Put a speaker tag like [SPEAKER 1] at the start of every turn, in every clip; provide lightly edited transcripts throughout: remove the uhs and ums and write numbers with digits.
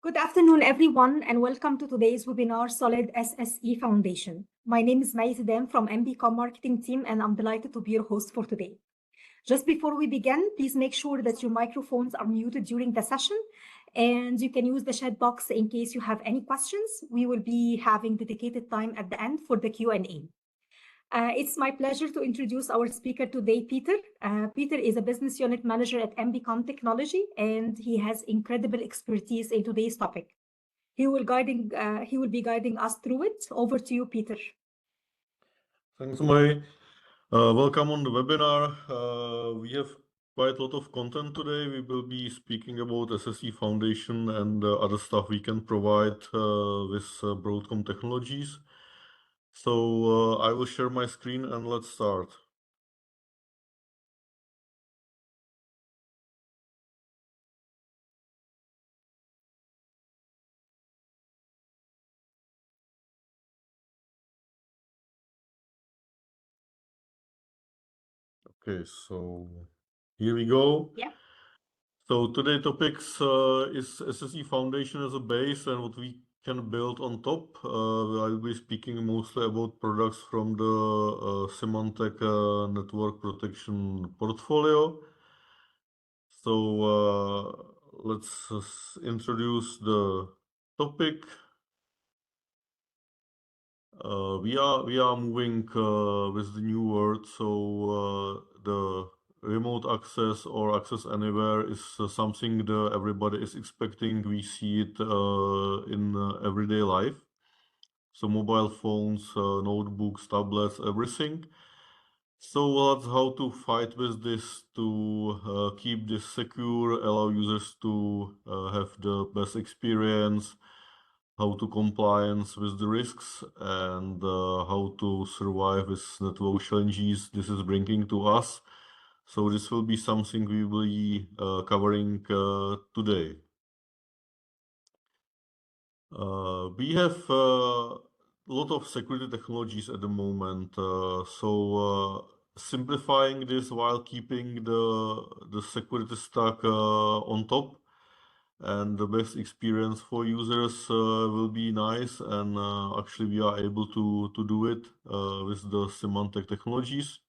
[SPEAKER 1] Good afternoon, everyone, and welcome to today's webinar, Solid SSE Foundation. My name is May Zidane from MBCom Marketing Team, and I'm delighted to be your host for today. Just before we begin, please make sure that your microphones are muted during the session, and you can use the chat box in case you have any questions. We will be having dedicated time at the end for the Q&A. It's my pleasure to introduce our speaker today, Peter. Peter is a business unit manager at MBCom Technology, and he has incredible expertise in today's topic. He will be guiding us through it. Over to you, Peter.
[SPEAKER 2] Thanks, May. Welcome on the webinar. We have quite a lot of content today. We will be speaking about SSE Foundation and other stuff we can provide with Broadcom Technologies. So I will share my screen and let's start. Okay, so here we go.
[SPEAKER 1] Yeah.
[SPEAKER 2] So today's topics is SSE Foundation as a base and what we can build on top. I'll be speaking mostly about products from the Symantec Network Protection portfolio. So let's introduce the topic. We are moving with the new world. So the remote access or access anywhere is something that everybody is expecting. We see it in everyday life. So mobile phones, notebooks, tablets, everything. So that's how to fight with this to keep this secure, allow users to have the best experience, how to compliance with the risks, and how to survive with network challenges this is bringing to us. So this will be something we will be covering today. We have a lot of security technologies at the moment. So simplifying this while keeping the security stack on top and the best experience for users will be nice. And actually we are able to do it with the Symantec technologies.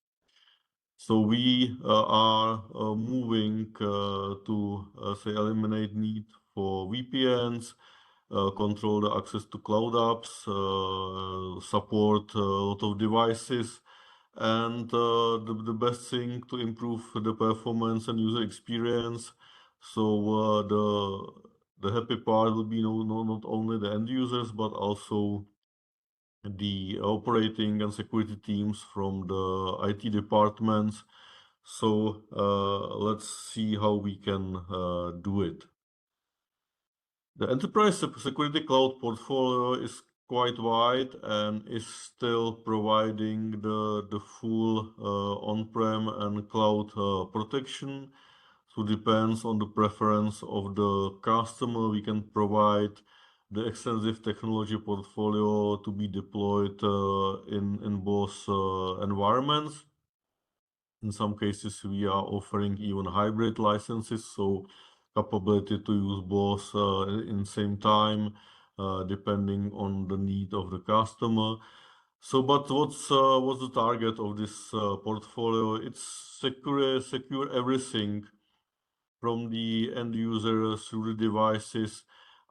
[SPEAKER 2] So we are moving to say eliminate need for VPNs, control the access to cloud apps, support a lot of devices, and the best thing to improve the performance and user experience. So the happy part will be not only the end users, but also the operating and security teams from the IT departments. So let's see how we can do it. The enterprise security cloud portfolio is quite wide and is still providing the full on-prem and cloud protection. So depends on the preference of the customer. We can provide the extensive technology portfolio to be deployed in both environments. In some cases, we are offering even hybrid licenses, so capability to use both in same time, depending on the need of the customer. So, but what's the target of this portfolio? It's secure everything from the end user through the devices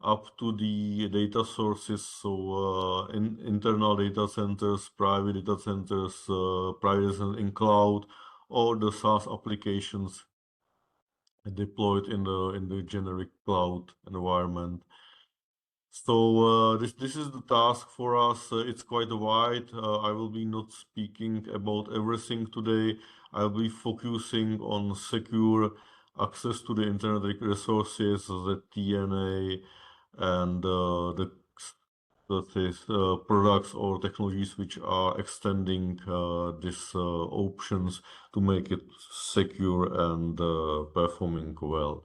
[SPEAKER 2] up to the data sources. So internal data centers, private data centers, private in cloud, or the SaaS applications deployed in the generic cloud environment. So this is the task for us. It's quite wide. I will be not speaking about everything today. I'll be focusing on secure access to the internet resources, ZTNA, and the products or technologies which are extending these options to make it secure and performing well.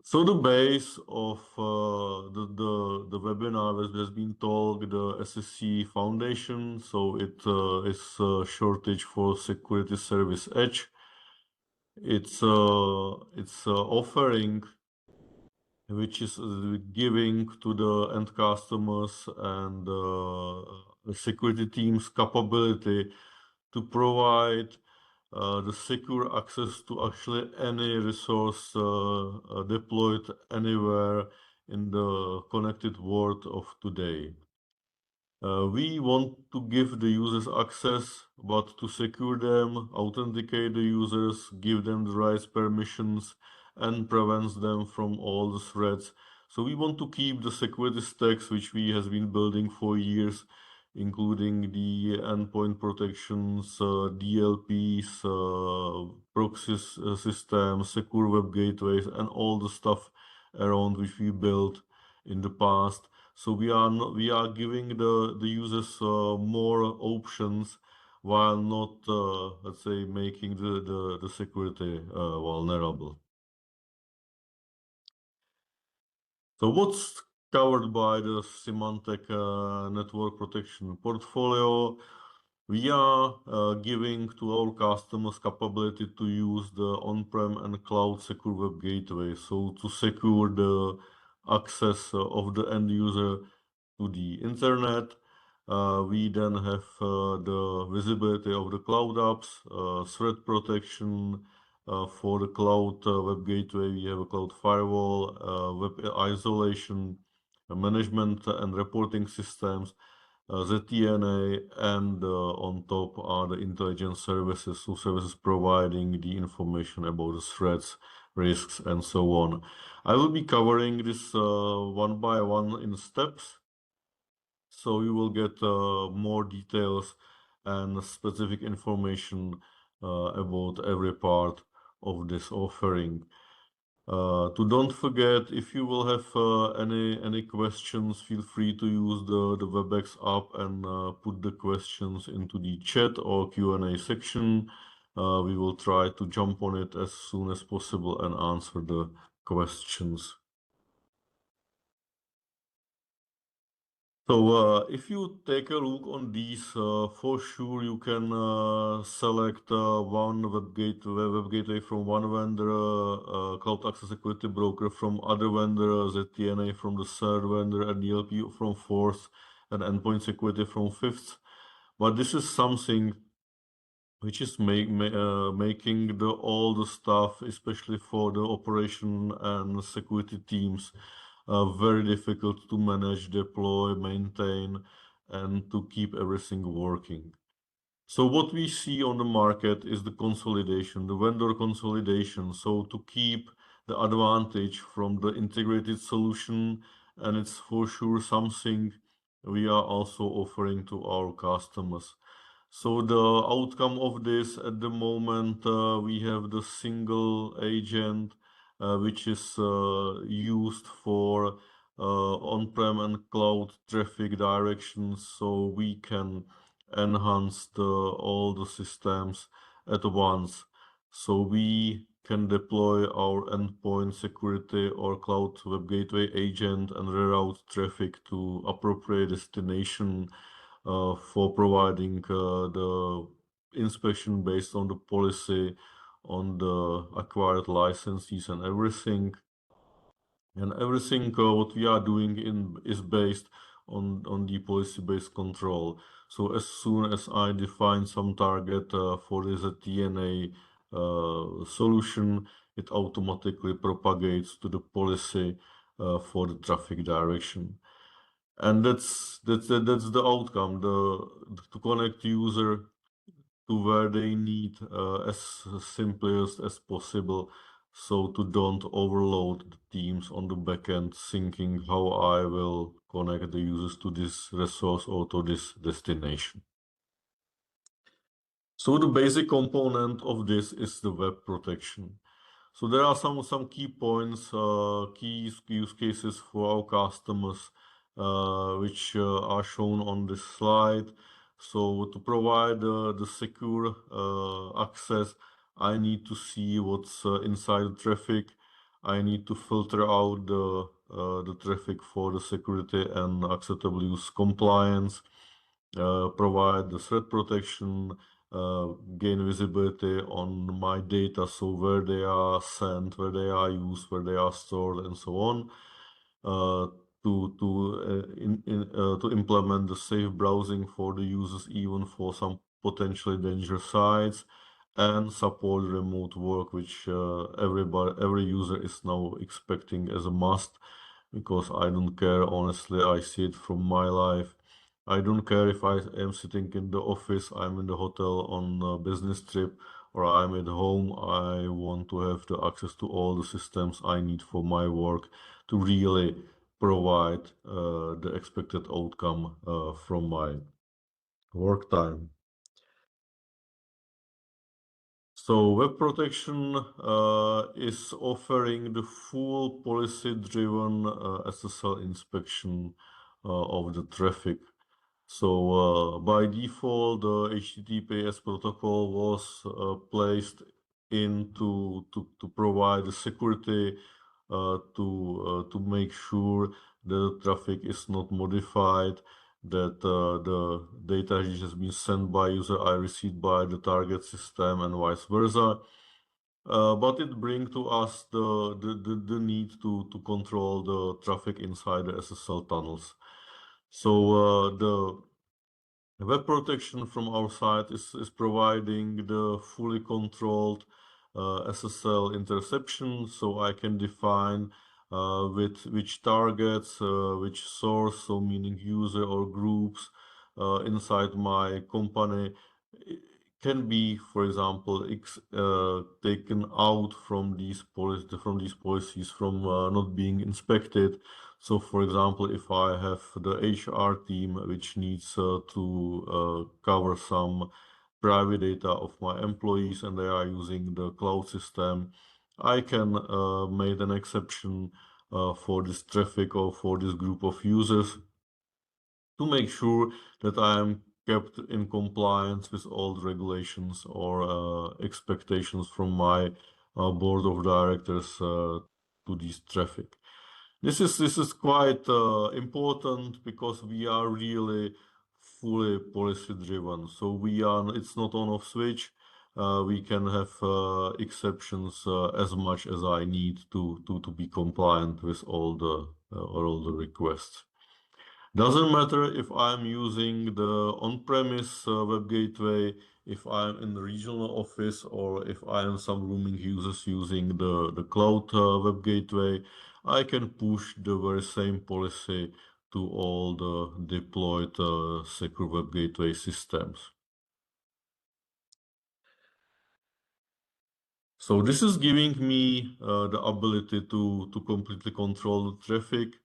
[SPEAKER 2] So the base of the webinar has been called the SSE Foundation. So it is a shortage for Security Service Edge. It's offering which is giving to the end customers and the security teams capability to provide the secure access to actually any resource deployed anywhere in the connected world of today. We want to give the users access, but to secure them, authenticate the users, give them the right permissions, and prevents them from all the threats. So we want to keep the security stacks which we has been building for years, including the endpoint protections, DLPs, proxy systems, secure web gateways, and all the stuff around which we built in the past. So we are giving the users more options while not let's say making the security vulnerable. So what's covered by the Symantec network protection portfolio? We are giving to our customers capability to use the on-prem and cloud secure web gateway. So to secure the access of the end user to the internet. We then have the visibility of the cloud apps, threat protection for the cloud web gateway. We have a cloud firewall, web isolation, management and reporting systems, ZTNA, and on top are the intelligence services, so services providing the information about the threats, risks, and so on. I will be covering this one by one in steps. So you will get more details and specific information about every part of this offering. To don't forget, if you will have any questions, feel free to use the WebEx app and put the questions into the chat or Q&A section. We will try to jump on it as soon as possible and answer the questions. So if you take a look on these, for sure you can select one web gateway from one vendor, cloud access security broker from other vendor, ZTNA from the third vendor, and DLP from fourth, and endpoint security from fifth. But this is something which is making all the stuff, especially for the operation and security teams, very difficult to manage, deploy, maintain, and to keep everything working. So what we see on the market is the consolidation, the vendor consolidation. So to keep the advantage from the integrated solution, and it's for sure something we are also offering to our customers. So the outcome of this at the moment, we have the single agent, which is used for on-prem and cloud traffic directions, so we can enhance all the systems at once. So we can deploy our endpoint security or cloud web gateway agent and reroute traffic to appropriate destination for providing the inspection based on the policy, on the acquired licenses and everything. And everything what we are doing is based on the policy-based control. So as soon as I define some target for this TNA solution, it automatically propagates to the policy for the traffic direction. And that's the outcome, to connect user to where they need as simply as possible, so to don't overload the teams on the backend thinking how I will connect the users to this resource or to this destination. So the basic component of this is the web protection. So there are some key points, key use cases for our customers, which are shown on this slide. So to provide the secure access, I need to see what's inside the traffic. I need to filter out the traffic for the security and acceptable use compliance, provide the threat protection, gain visibility on my data, so where they are sent, where they are used, where they are stored, and so on, to implement the safe browsing for the users, even for some potentially dangerous sites, and support remote work, which every user is now expecting as a must, because I don't care, honestly, I see it from my life. I don't care if I am sitting in the office, I'm in the hotel on a business trip, or I'm at home. I want to have the access to all the systems I need for my work to really provide the expected outcome from my work time. So web protection is offering the full policy-driven SSL inspection of the traffic. So by default, the HTTPS protocol was placed in to provide the security to make sure the traffic is not modified, that the data which has been sent by user are received by the target system and vice versa. But it brings to us the need to control the traffic inside the SSL tunnels. So the web protection from our side is providing the fully controlled SSL interception, so I can define with which targets, which source, so meaning user or groups inside my company can be, for example, taken out from these policies from not being inspected. So, for example, if I have the HR team which needs to cover some private data of my employees and they are using the cloud system, I can make an exception for this traffic or for this group of users to make sure that I am kept in compliance with all the regulations or expectations from my board of directors to this traffic. This is quite important because we are really fully policy driven. So it's not on off switch. We can have exceptions as much as I need to be compliant with all the requests. Doesn't matter if I'm using the on-premise web gateway, if I'm in the regional office, or if I am some roaming users using the cloud web gateway, I can push the very same policy to all the deployed secure web gateway systems. So this is giving me the ability to completely control the traffic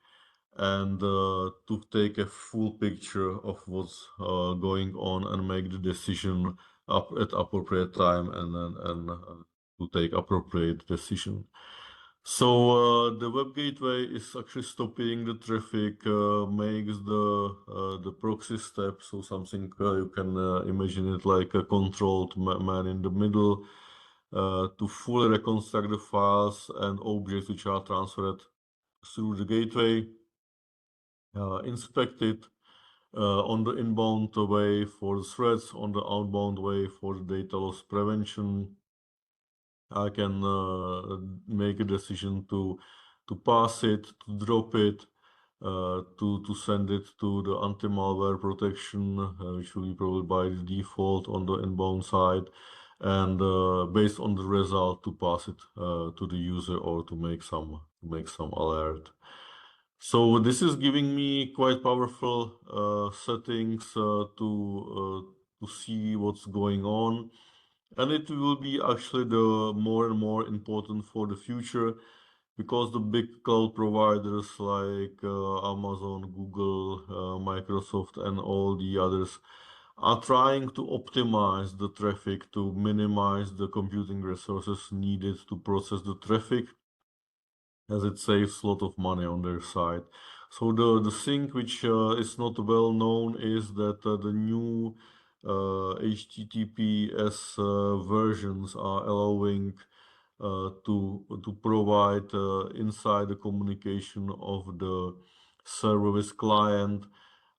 [SPEAKER 2] and to take a full picture of what's going on and make the decision up at appropriate time and to take appropriate decision. So the web gateway is actually stopping the traffic, makes the proxy step, so something you can imagine it like a controlled man in the middle to fully reconstruct the files and objects which are transferred through the gateway. Inspect it on the inbound way for the threats, on the outbound way for the data loss prevention. I can make a decision to pass it, to drop it, to send it to the anti-malware protection, which will be probably by default on the inbound side, and based on the result to pass it to the user or to make some alert. So this is giving me quite powerful settings to see what's going on, and it will be actually the more and more important for the future because the big cloud providers like Amazon, Google, Microsoft, and all the others are trying to optimize the traffic to minimize the computing resources needed to process the traffic, as it saves a lot of money on their side. So the thing which is not well known is that the new HTTPS versions are allowing to provide inside the communication of the server with client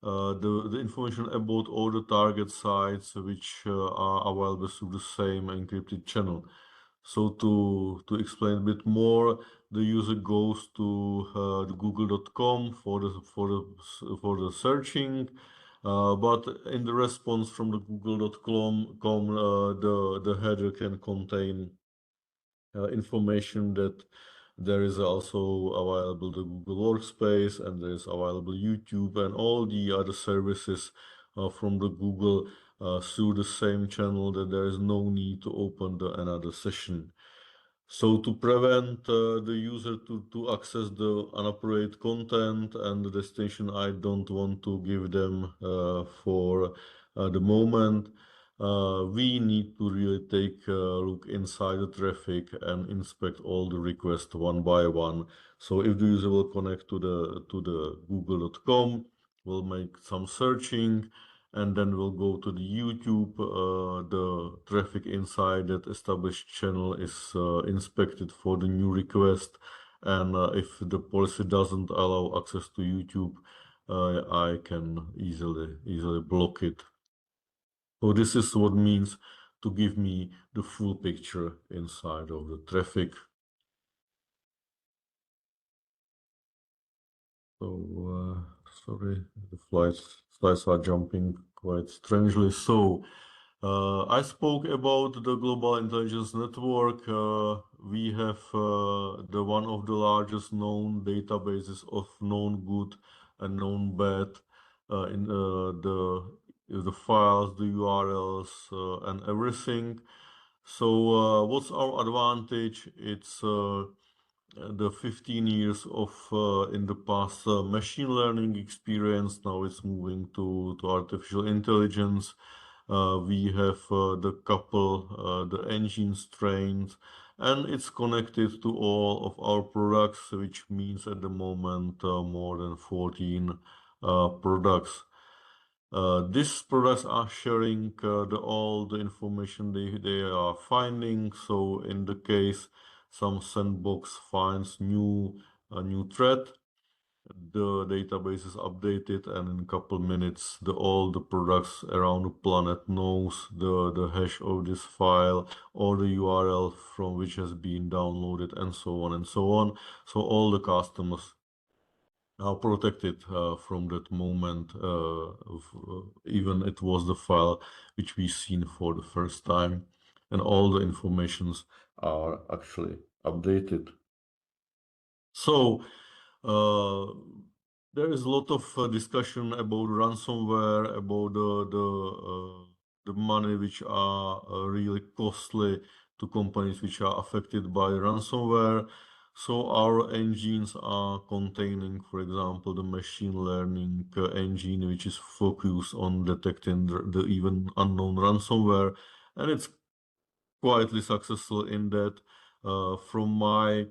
[SPEAKER 2] the information about all the target sites which are available through the same encrypted channel. So to explain a bit more, the user goes to the google.com for the searching, but in the response from the google.com, the header can contain information that there is also available the Google Workspace, and there is available YouTube and all the other services from the Google through the same channel, that there is no need to open another session. So to prevent the user to access the inappropriate content and the destination I don't want to give them for the moment, we need to really take a look inside the traffic and inspect all the requests one by one. So if the user will connect to the google.com, we'll make some searching, and then we'll go to the YouTube. The traffic inside that established channel is inspected for the new request, and if the policy doesn't allow access to YouTube, I can easily block it. So this is what means to give me the full picture inside of the traffic. So sorry, the slides are jumping quite strangely. So I spoke about the Global Intelligence Network. We have the one of the largest known databases of known good and known bad in the files, the URLs, and everything. So what's our advantage? It's the 15 years of in the past machine learning experience. Now it's moving to artificial intelligence. We have the engines trained, and it's connected to all of our products, which means at the moment more than 14 products. These products are sharing all the information they are finding. So in the case some sandbox finds a new threat, the database is updated, and in a couple minutes all the products around the planet knows the hash of this file or the URL from which has been downloaded, and so on and so on. So all the customers are protected from that moment, even it was the file which we seen for the first time, and all the informations are actually updated. So there is a lot of discussion about ransomware, about the money which are really costly to companies which are affected by ransomware. So our engines are containing, for example, the machine learning engine, which is focused on detecting the even unknown ransomware, and it's quietly successful in that. From my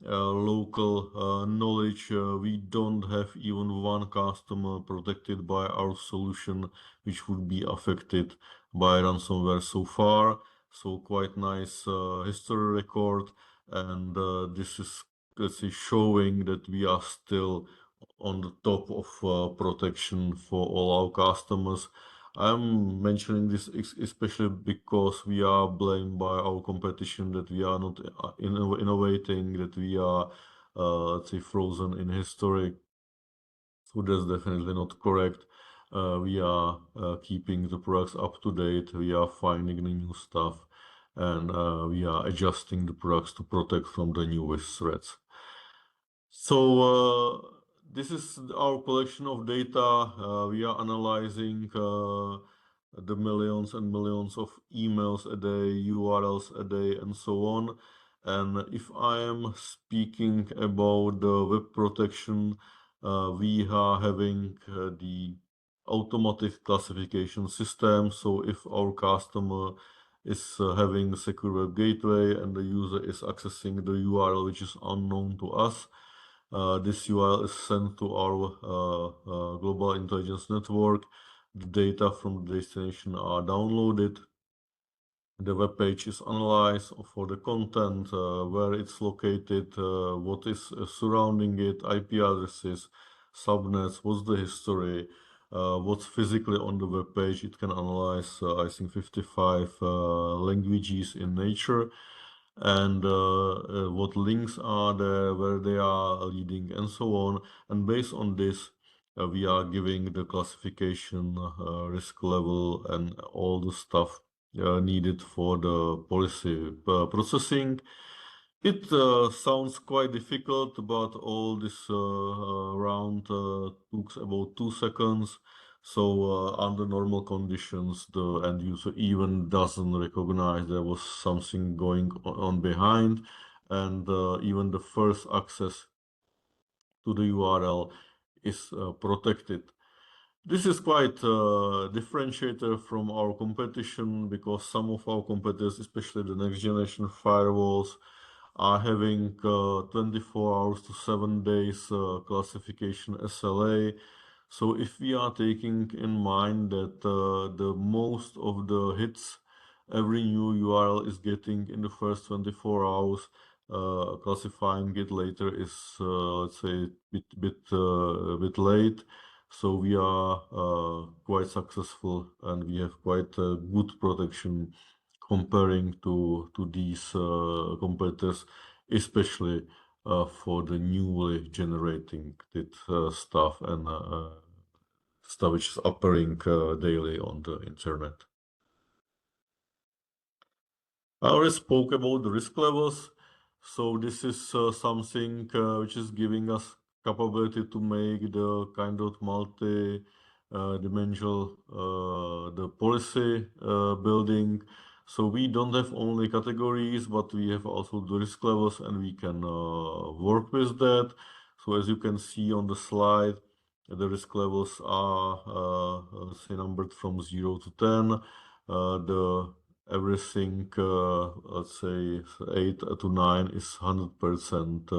[SPEAKER 2] local knowledge, we don't have even one customer protected by our solution which would be affected by ransomware so far. So quite nice history record, and this is, let's say, showing that we are still on the top of protection for all our customers. I'm mentioning this especially because we are blamed by our competition that we are not innovating, that we are, let's say, frozen in history. So that's definitely not correct. We are keeping the products up to date. We are finding the new stuff, and we are adjusting the products to protect from the newest threats. So this is our collection of data. We are analyzing the millions and millions of emails a day, URLs a day, and so on. And if I am speaking about the web protection, we are having the automatic classification system. So if our customer is having a secure web gateway and the user is accessing the URL which is unknown to us, this URL is sent to our Global Intelligence Network. The data from the destination are downloaded. The web page is analyzed for the content, where it's located, what is surrounding it, IP addresses, subnets, what's the history, what's physically on the web page. It can analyze, I think, 55 languages in nature, and what links are there, where they are leading, and so on. And based on this, we are giving the classification, risk level, and all the stuff needed for the policy processing. It sounds quite difficult, but all this round took about 2 seconds. So under normal conditions, the end user even doesn't recognize there was something going on behind, and even the first access to the URL is protected. This is quite a differentiator from our competition, because some of our competitors, especially the next generation firewalls, are having 24 hours to 7 days classification SLA. So if we are taking in mind that the most of the hits every new URL is getting in the first 24 hours, classifying it later is, let's say, a bit late. So we are quite successful, and we have quite good protection comparing to these competitors, especially for the newly generating stuff and stuff which is appearing daily on the internet. I already spoke about the risk levels. So this is something which is giving us capability to make the kind of multi-dimensional the policy building. So we don't have only categories, but we have also the risk levels, and we can work with that. So as you can see on the slide, the risk levels are say numbered from 0 to 10. The everything, let's say 8 to 9 is 100%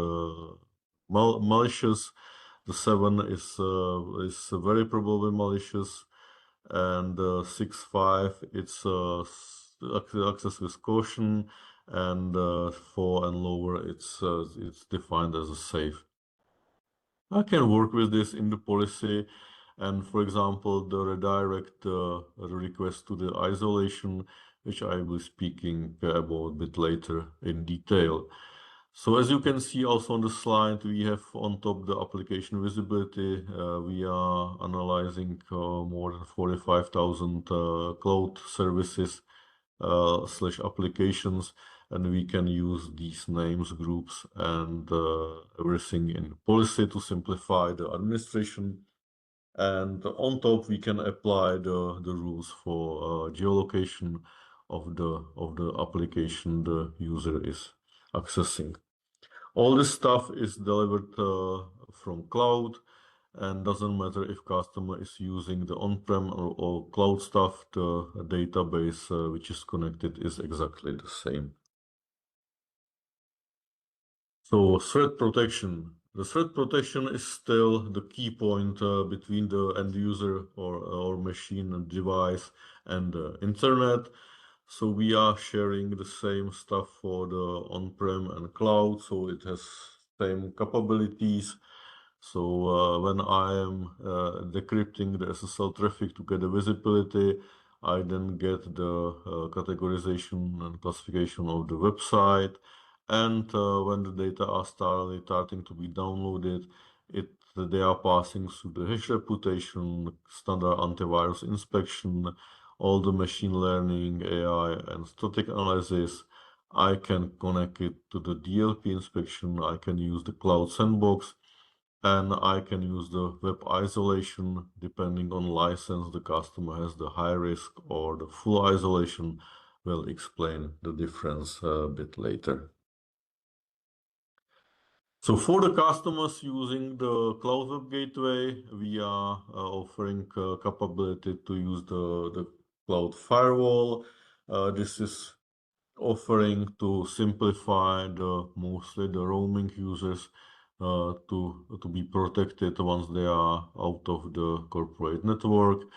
[SPEAKER 2] malicious. The 7 is very probably malicious, and 6, 5, it's access with caution, and 4 and lower, it's defined as a safe. I can work with this in the policy, and for example, the redirect request to the isolation, which I will be speaking about a bit later in detail. So as you can see also on the slide, we have on top the application visibility. We are analyzing more than 45,000 cloud services slash applications, and we can use these names, groups, and everything in policy to simplify the administration. And on top, we can apply the rules for geolocation of the application the user is accessing. All this stuff is delivered from cloud, and doesn't matter if customer is using the on-prem or cloud stuff, the database which is connected is exactly the same. So threat protection. The threat protection is still the key point between the end user or machine and device and the internet. So we are sharing the same stuff for the on-prem and cloud, so it has same capabilities. So when I am decrypting the SSL traffic to get the visibility, I then get the categorization and classification of the website. And when the data are starting to be downloaded, they are passing through the hash reputation, standard antivirus inspection, all the machine learning, AI, and static analysis. I can connect it to the DLP inspection. I can use the cloud sandbox, and I can use the web isolation. Depending on license, the customer has the high risk or the full isolation. We'll explain the difference a bit later. So for the customers using the Cloud Web Gateway, we are offering capability to use the Cloud Firewall. This is offering to simplify mostly the roaming users to be protected once they are out of the corporate network.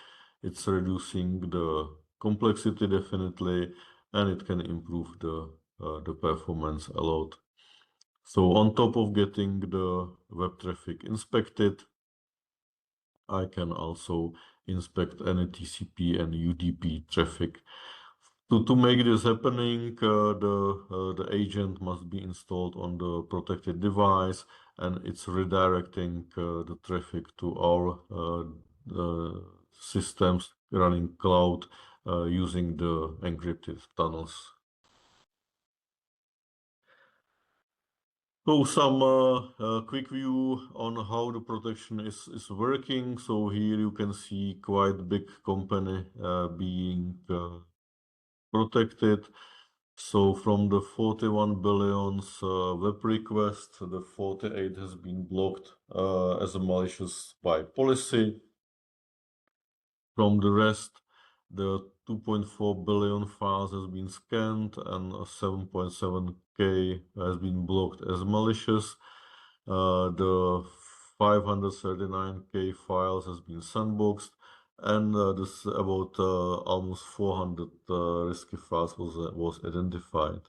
[SPEAKER 2] It's reducing the complexity definitely, and it can improve the performance a lot. So on top of getting the web traffic inspected, I can also inspect any TCP and UDP traffic. To make this happening, the agent must be installed on the protected device, and it's redirecting the traffic to our systems running cloud using the encrypted tunnels. So some quick view on how the protection is working. So here you can see quite big company being protected. So from the 41 billions web requests, the 48 has been blocked as a malicious by policy. From the rest, the 2.4 billion files has been scanned and 7.7K has been blocked as malicious. The 539K files has been sandboxed, and this about almost 400 risky files was identified.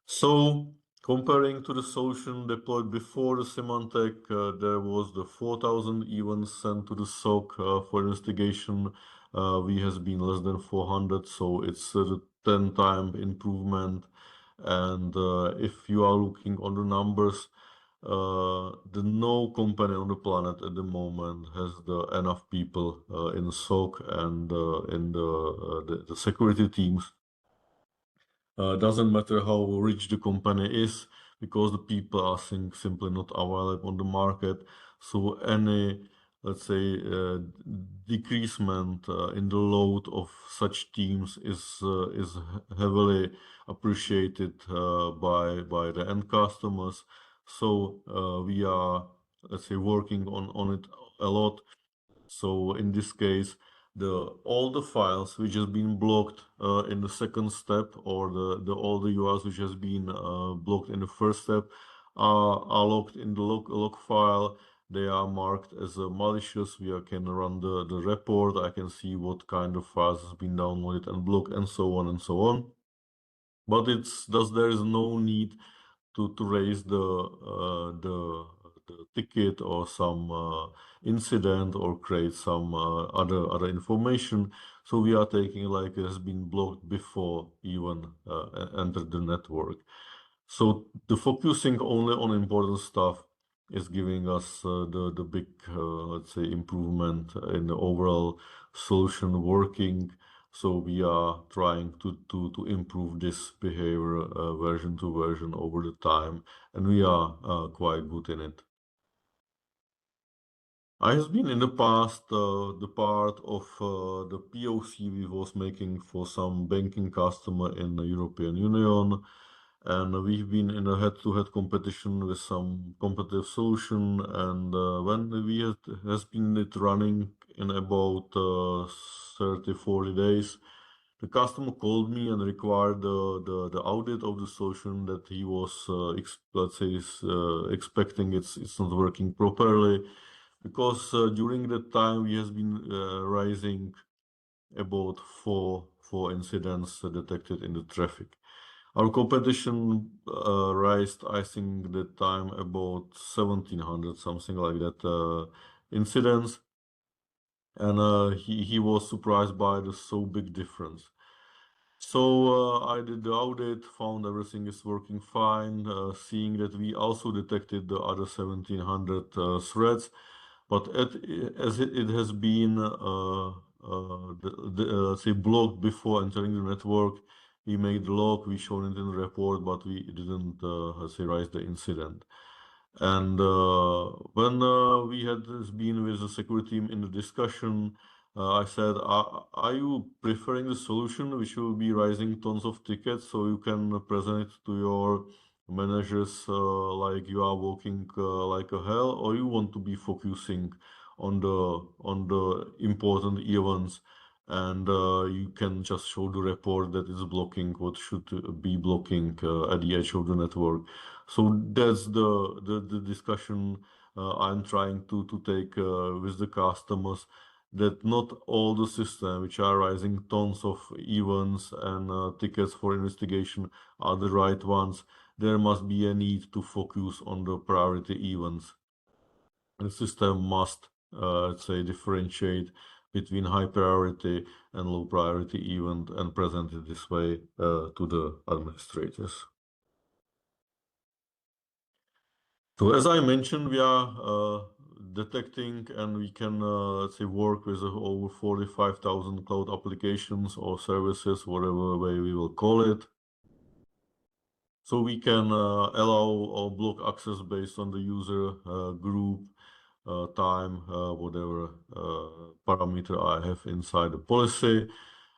[SPEAKER 2] So comparing to the solution deployed before the Symantec, there was the 4,000 events sent to the SOC for investigation. We has been less than 400, so it's a 10-time improvement. And if you are looking on the numbers, the no company on the planet at the moment has enough people in the SOC and in the security teams. Doesn't matter how rich the company is, because the people are simply not available on the market. So any, let's say, decreasement in the load of such teams is heavily appreciated by the end customers. So we are, let's say, working on it a lot. So in this case, all the files which has been blocked in the second step, or all the URLs which has been blocked in the first step, are locked in the log file. They are marked as malicious. We can run the report. I can see what kind of files has been downloaded and blocked, and so on and so on. But there is no need to raise the ticket or some incident or create some other information. So we are taking like it has been blocked before even entered the network. So the focusing only on important stuff is giving us the big, let's say, improvement in the overall solution working. So we are trying to improve this behavior version to version over the time, and we are quite good in it. I have been in the past the part of the POC we was making for some banking customer in the European Union, and we've been in a head-to-head competition with some competitive solution. And when has been it running in about 30-40 days, the customer called me and required the audit of the solution that he was let's say expecting it's not working properly, because during that time we has been rising about four incidents detected in the traffic. Our competition raised, I think, that time about 1,700, something like that, incidents, and he was surprised by the so big difference. So I did the audit, found everything is working fine, seeing that we also detected the other 1,700 threats, but as it has been say blocked before entering the network, we made the log, we shown it in the report, but we didn't say raise the incident. And when we had been with the security team in the discussion, I said, are you preferring the solution which will be raising tons of tickets so you can present it to your managers like you are working like a hell, or you want to be focusing on the important events, and you can just show the report that is blocking what should be blocking at the edge of the network. So that's the discussion I'm trying to take with the customers, that not all the systems which are raising tons of events and tickets for investigation are the right ones. There must be a need to focus on the priority events. The system must say, differentiate between high priority and low priority event and present it this way to the administrators. So as I mentioned, we are detecting and we can say work with over 45,000 cloud applications or services, whatever way we will call it. So we can allow or block access based on the user group, time, whatever parameter I have inside the policy.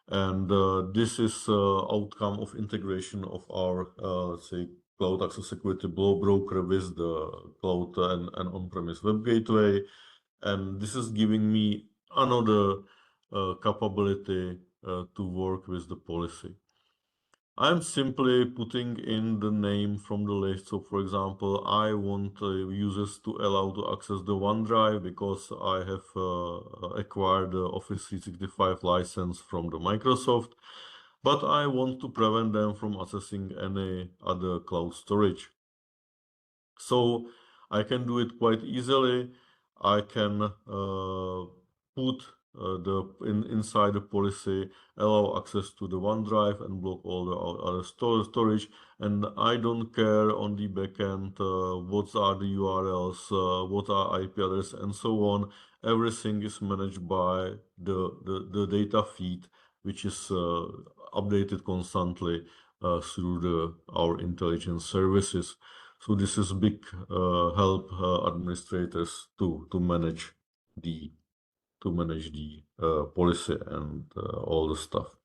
[SPEAKER 2] And this is outcome of integration of our, let's say, cloud access security broker with the cloud and on-premise web gateway. And this is giving me another capability to work with the policy. I'm simply putting in the name from the list. So for example, I want users to allow to access the OneDrive because I have acquired the Office 365 license from the Microsoft, but I want to prevent them from accessing any other cloud storage. So I can do it quite easily. I can put inside the policy, allow access to the OneDrive and block all the other storage. And I don't care on the backend what are the URLs, what are IP address, and so on. Everything is managed by the data feed, which is updated constantly through our intelligence services. So this is big help administrators to manage the policy and all the stuff.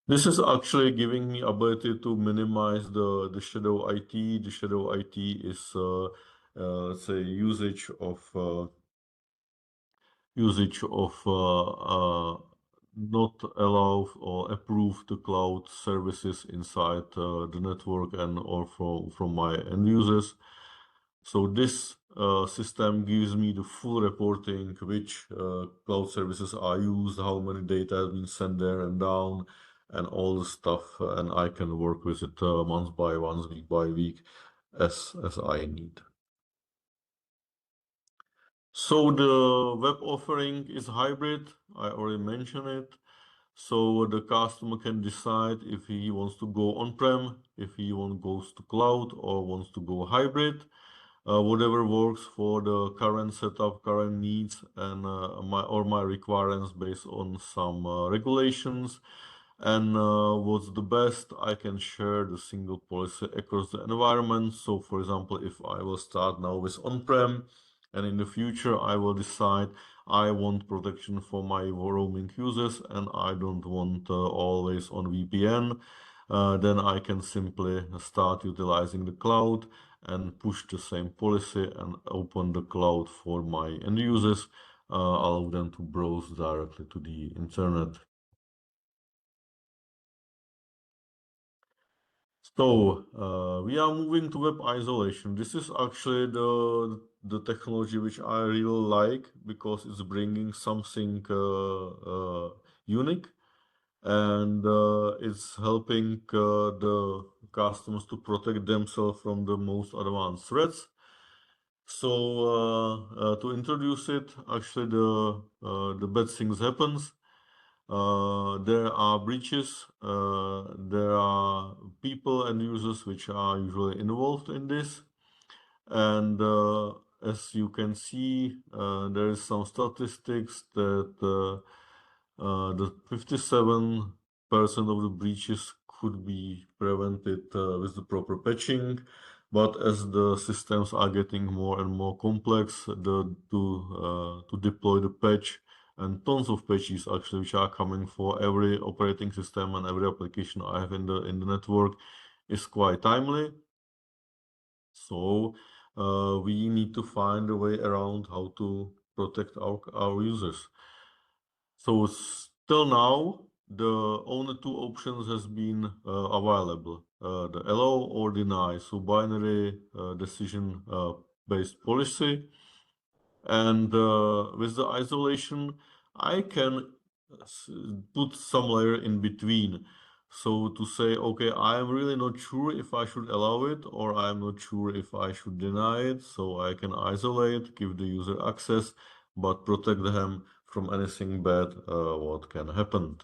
[SPEAKER 2] This is actually giving me ability to minimize the shadow IT. The shadow IT is let's say usage of not allow or approve the cloud services inside the network and or from my end users. So this system gives me the full reporting, which cloud services are used, how many data has been sent there and down, and all the stuff, and I can work with it month by month, week by week, as I need. So the web offering is hybrid. I already mentioned it. So the customer can decide if he wants to go on-prem, if he goes to cloud, or wants to go hybrid. Whatever works for the current setup, current needs, and my requirements based on some regulations. And what's the best, I can share the single policy across the environment. So for example, if I will start now with on-prem, and in the future I will decide I want protection for my roaming users and I don't want always on VPN, then I can simply start utilizing the cloud and push the same policy and open the cloud for my end users, allow them to browse directly to the internet. So we are moving to web isolation. This is actually the technology which I really like because it's bringing something unique and it's helping the customers to protect themselves from the most advanced threats. So to introduce it, actually the bad things happens. There are breaches, there are people and users which are usually involved in this. And as you can see, there is some statistics that the 57% of the breaches could be prevented with the proper patching. But as the systems are getting more and more complex, to deploy the patch and tons of patches actually which are coming for every operating system and every application I have in the network is quite timely. So we need to find a way around how to protect our users. So till now, the only two options has been available, the allow or deny, so binary decision based policy. And with the isolation, I can put some layer in between. So to say, okay, I am really not sure if I should allow it or I'm not sure if I should deny it. So I can isolate, give the user access, but protect them from anything bad what can happen.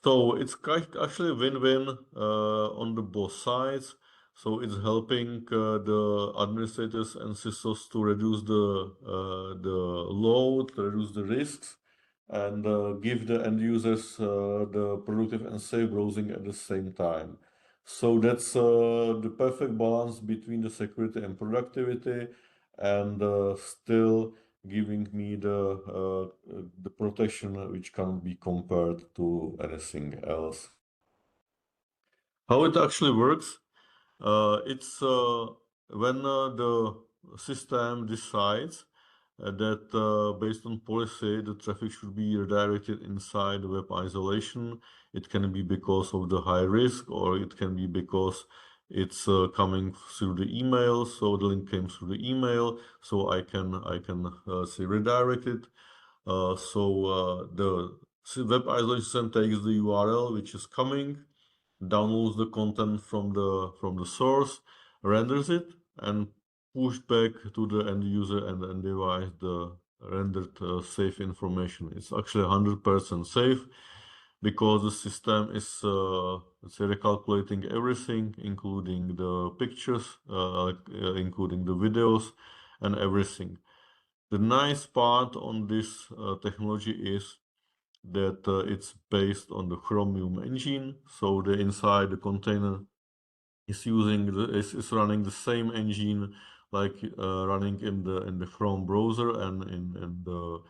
[SPEAKER 2] So it's actually a win-win on the both sides. So it's helping the administrators and systems to reduce the load, reduce the risks, and give the end users the productive and safe browsing at the same time. So that's the perfect balance between the security and productivity, and still giving me the protection which can't be compared to anything else. How it actually works? It's when the system decides that based on policy, the traffic should be redirected inside web isolation. It can be because of the high risk, or it can be because it's coming through the email. So the link came through the email, so I can say redirect it. The web isolation takes the URL which is coming, downloads the content from the source, renders it, and push back to the end user and end device the rendered safe information. It's actually 100% safe because the system is let's say recalculating everything, including the pictures, including the videos, and everything. The nice part on this technology is that it's based on the Chromium engine. So the inside the container is running the same engine like running in the Chrome browser and in the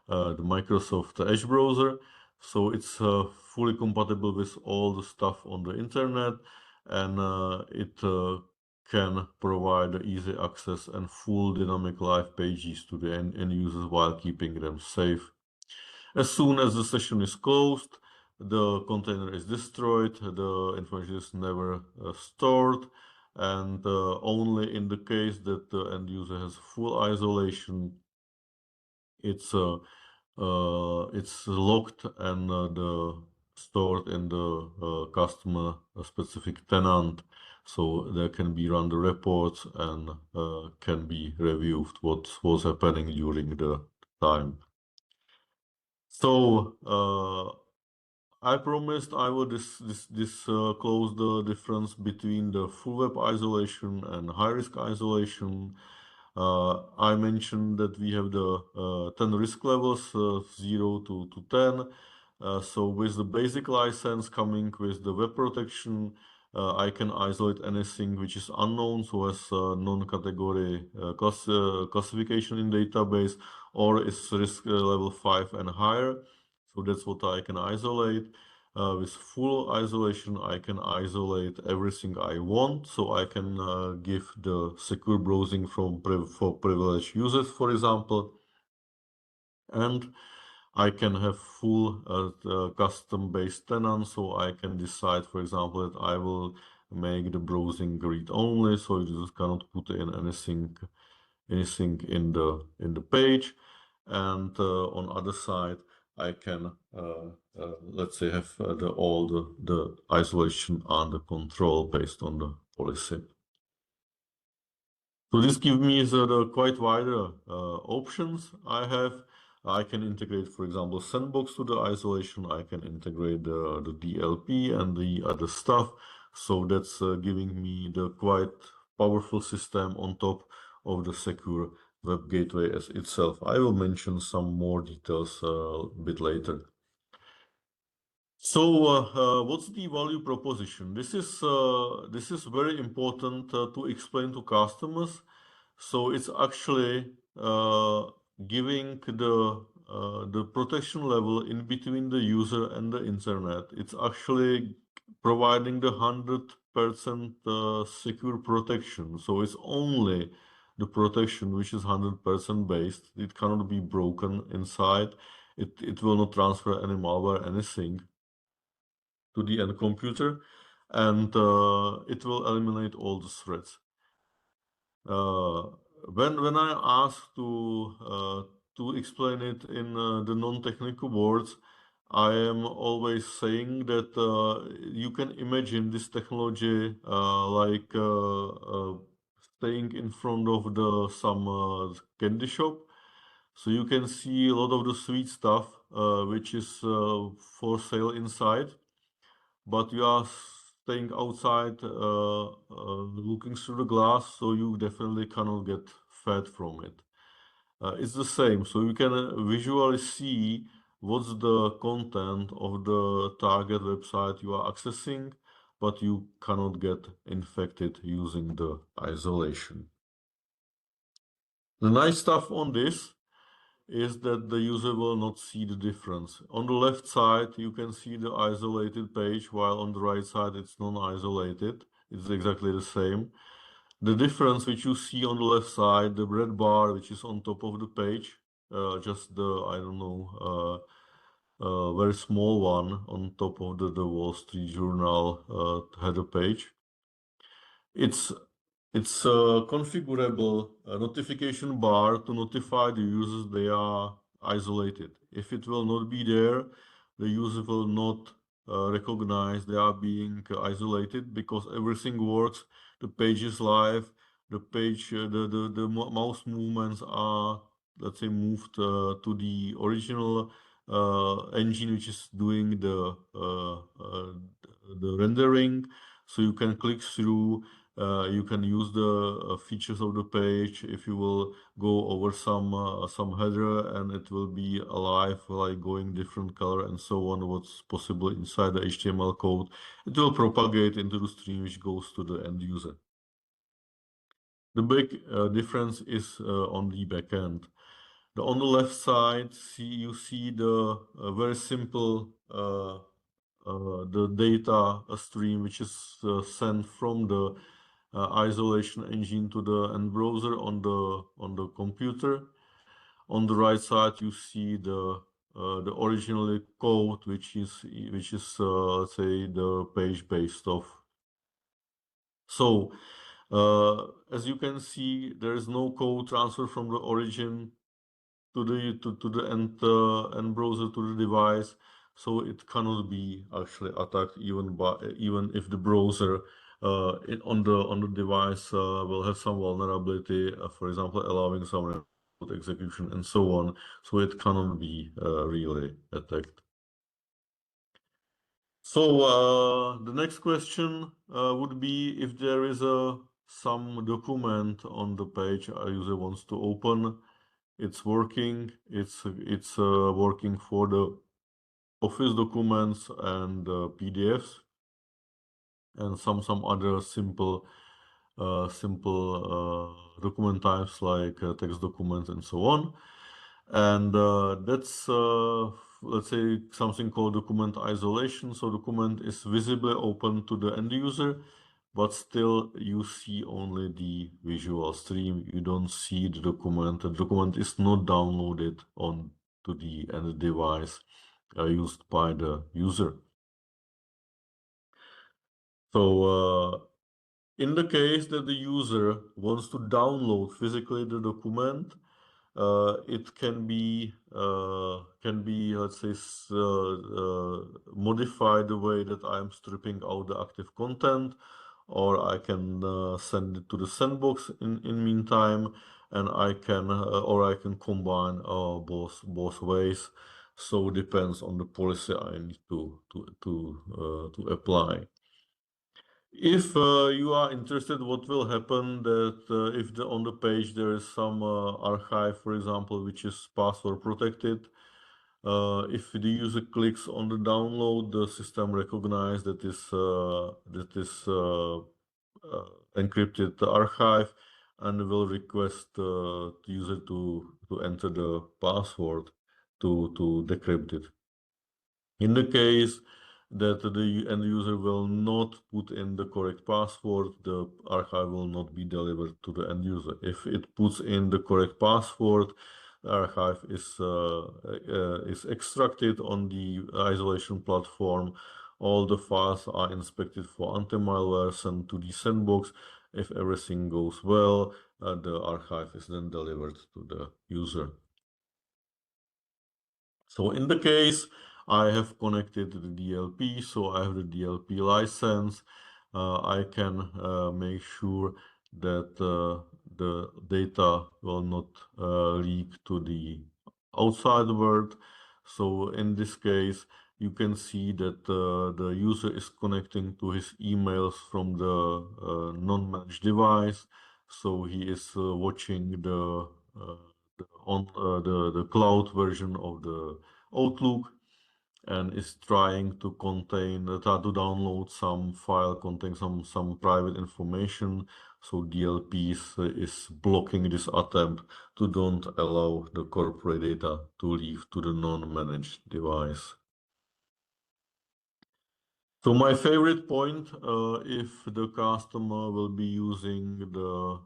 [SPEAKER 2] Microsoft Edge browser. So it's fully compatible with all the stuff on the internet, and it can provide easy access and full dynamic live pages to the end users while keeping them safe. As soon as the session is closed, the container is destroyed, the information is never stored, and only in the case that the end user has full isolation, it's locked and stored in the customer specific tenant. So there can be run the reports and can be reviewed what was happening during the time. So I promised I will disclose the difference between the full web isolation and high risk isolation. I mentioned that we have the 10 risk levels, 0 to 10. So with the basic license coming with the web protection, I can isolate anything which is unknown, so as non-category classification in database, or is risk level 5 and higher. So that's what I can isolate. With full isolation, I can isolate everything I want. So I can give the secure browsing for privileged users, for example. And I can have full custom-based tenant, so I can decide, for example, that I will make the browsing read-only, so you just cannot put in anything in the page. And on other side, I can let's say have all the isolation under control based on the policy. So this gives me the quite wider options I have. I can integrate, for example, Sandbox to the isolation. I can integrate the DLP and the other stuff. So that's giving me the quite powerful system on top of the secure web gateway as itself. I will mention some more details a bit later. So, what's the value proposition? This is very important to explain to customers. So it's actually giving the protection level in between the user and the internet. It's actually providing the 100% secure protection. So it's only the protection which is 100% based. It cannot be broken inside. It will not transfer any malware, anything to the end computer, and it will eliminate all the threats. When I asked to explain it in the non-technical words, I am always saying that you can imagine this technology like staying in front of the some candy shop. So you can see a lot of the sweet stuff which is for sale inside, but you are staying outside looking through the glass, so you definitely cannot get fed from it. It's the same, so you can visually see what's the content of the target website you are accessing, but you cannot get infected using the isolation. The nice stuff on this is that the user will not see the difference. On the left side, you can see the isolated page, while on the right side, it's non-isolated. It's exactly the same. The difference which you see on the left side, the red bar, which is on top of the page, just the, I don't know, very small one on top of the Wall Street Journal header page. It's a configurable notification bar to notify the users they are isolated. If it will not be there, the user will not recognize they are being isolated because everything works. The page is live. The page, the mouse movements are, let's say, moved to the original engine which is doing the rendering. So you can click through. You can use the features of the page. If you will go over some header and it will be alive, like going different color and so on, what's possible inside the HTML code. It will propagate into the stream which goes to the end user. The big difference is on the backend. On the left side, you see the very simple the data stream which is sent from the isolation engine to the end browser on the computer. On the right side, you see the original code which is let's say the page based off. So as you can see, there is no code transfer from the origin to the end browser to the device, so it cannot be actually attacked even if the browser on the device will have some vulnerability, for example, allowing some remote execution and so on. So it cannot be really attacked. So the next question would be if there is some document on the page a user wants to open. It's working. It's working for the Office documents and PDFs and some other simple document types like text documents and so on. And that's let's say something called document isolation. So document is visibly open to the end user, but still you see only the visual stream. You don't see the document. The document is not downloaded on to the end device used by the user. So in the case that the user wants to download physically the document, it can be let's say modified the way that I'm stripping out the active content, or I can send it to the sandbox in meantime, and I can combine both ways. So it depends on the policy I need to apply. If you are interested, what will happen that if on the page there is some archive, for example, which is password protected, if the user clicks on the download, the system recognizes that is encrypted archive and will request the user to enter the password to decrypt it. In the case that the end user will not put in the correct password, the archive will not be delivered to the end user. If it puts in the correct password, the archive is extracted on the isolation platform. All the files are inspected for anti-malware, sent to the sandbox. If everything goes well, the archive is then delivered to the user. So in the case I have connected the DLP, so I have the DLP license. I can make sure that the data will not leak to the outside world. So in this case, you can see that the user is connecting to his emails from the non-managed device. So he is watching the cloud version of the Outlook and is trying to try to download some file containing some private information. So DLP is blocking this attempt to don't allow the corporate data to leave to the non-managed device. So my favorite point, if the customer will be using the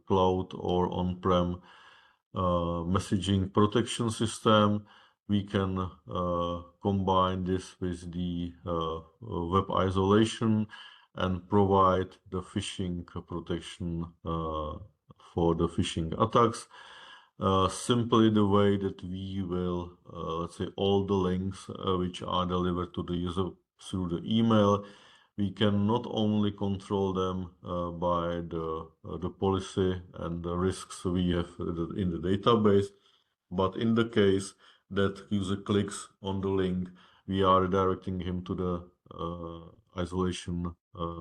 [SPEAKER 2] cloud or on-prem messaging protection system, we can combine this with the web isolation and provide the phishing protection for the phishing attacks. Simply the way that we will, let's say, all the links which are delivered to the user through the email, we can not only control them by the policy and the risks we have in the database, but in the case that user clicks on the link, we are redirecting him to the isolation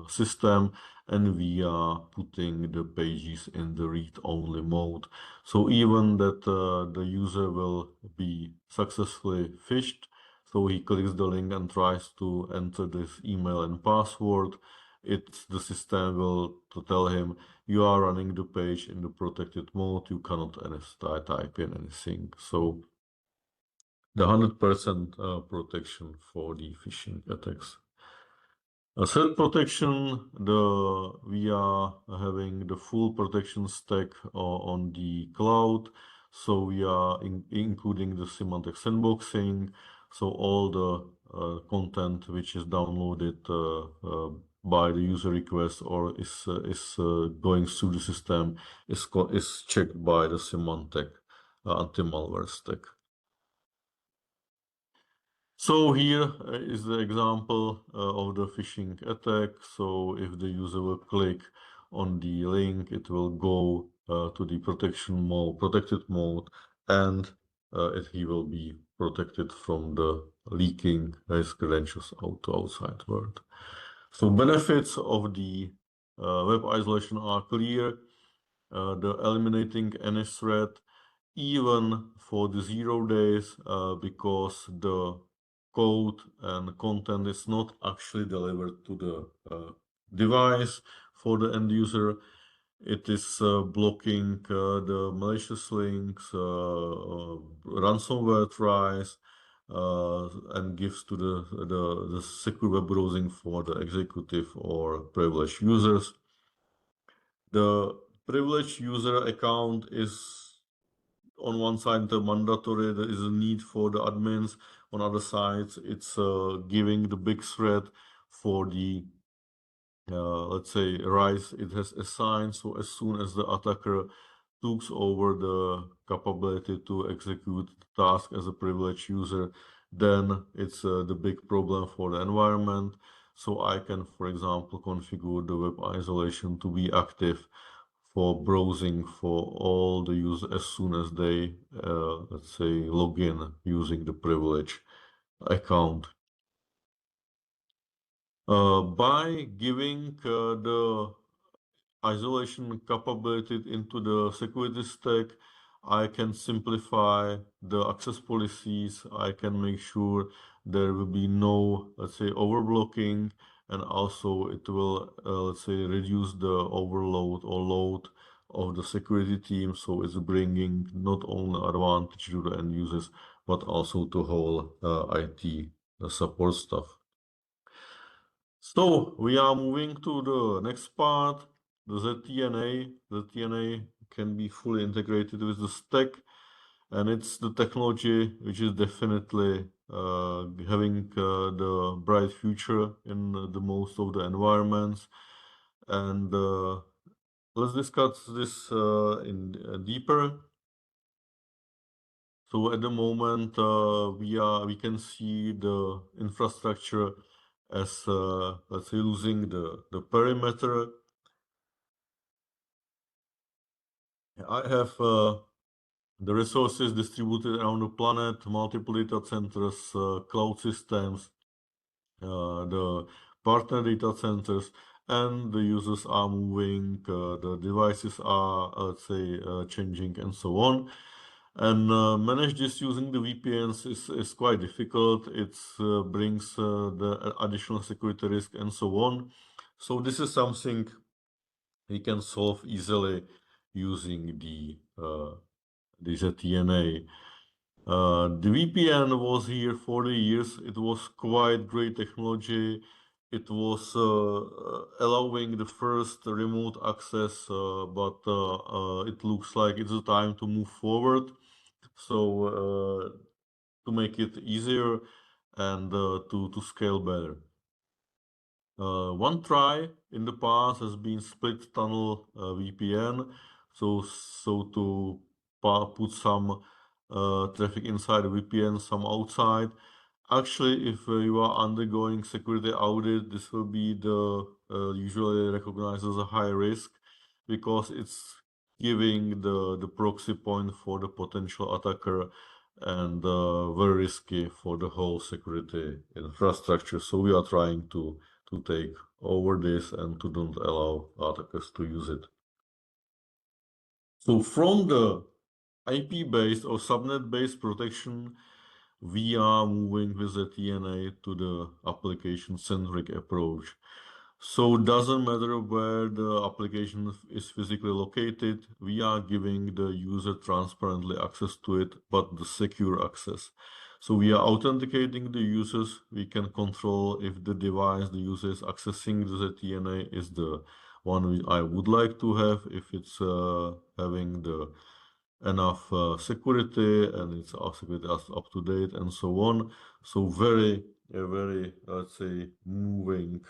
[SPEAKER 2] system, and we are putting the pages in the read-only mode. So even that the user will be successfully phished, so he clicks the link and tries to enter this email and password, the system will tell him you are running the page in the protected mode, you cannot type in anything. So the 100% protection for the phishing attacks. Third protection, we are having the full protection stack on the cloud. So we are including the Symantec sandboxing. So all the content which is downloaded by the user request or is going through the system is checked by the Symantec anti-malware stack. So here is the example of the phishing attack. So if the user will click on the link, it will go to the protected mode, and he will be protected from the leaking his credentials out to outside world. So benefits of the web isolation are clear. The eliminating any threat even for the 0 days because the code and content is not actually delivered to the device for the end user. It is blocking the malicious links, ransomware tries, and gives to the secure web browsing for the executive or privileged users. The privileged user account is on one side the mandatory, there is a need for the admins. On other sides, it's giving the big threat for the let's say rise it has assigned. So as soon as the attacker takes over the capability to execute the task as a privileged user, then it's the big problem for the environment. So I can, for example, configure the web isolation to be active for browsing for all the users as soon as they, let's say, log in using the privilege account. By giving the isolation capability into the security stack, I can simplify the access policies. I can make sure there will be no, let's say, overblocking, and also it will, let's say, reduce the overload or load of the security team. So it's bringing not only advantage to the end users, but also to whole IT support staff. So we are moving to the next part, the ZTNA. ZTNA can be fully integrated with the stack, and it's the technology which is definitely having the bright future in the most of the environments. And let's discuss this in deeper. So at the moment, we can see the infrastructure as let's say losing the perimeter. I have the resources distributed around the planet, multiple data centers, cloud systems, the partner data centers, and the users are moving, the devices are, let's say, changing, and so on. And manage this using the VPNs is quite difficult. It brings the additional security risk and so on. So this is something we can solve easily using the ZTNA. The VPN was here for the years. It was quite great technology. It was allowing the first remote access, but it looks like it's the time to move forward. So to make it easier and to scale better. One try in the past has been split tunnel VPN. So to put some traffic inside the VPN, some outside. Actually, if you are undergoing security audit, this will be the usually recognized as a high risk because it's giving the proxy point for the potential attacker and very risky for the whole security infrastructure. So we are trying to take over this and to don't allow attackers to use it. So from the IP-based or subnet-based protection, we are moving with the TNA to the application-centric approach. So it doesn't matter where the application is physically located, we are giving the user transparently access to it, but the secure access. So we are authenticating the users. We can control if the device the user is accessing the ZTNA is the one I would like to have, if it's having the enough security and its security is up to date and so on. So very, let's say, moving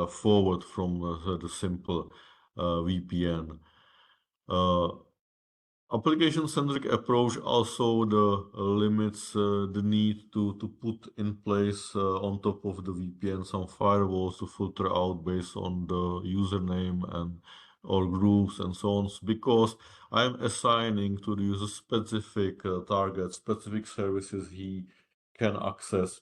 [SPEAKER 2] forward from the simple VPN. Application-centric approach also limits the need to put in place on top of the VPN some firewalls to filter out based on the username and or groups and so on, because I'm assigning to the user specific targets, specific services he can access,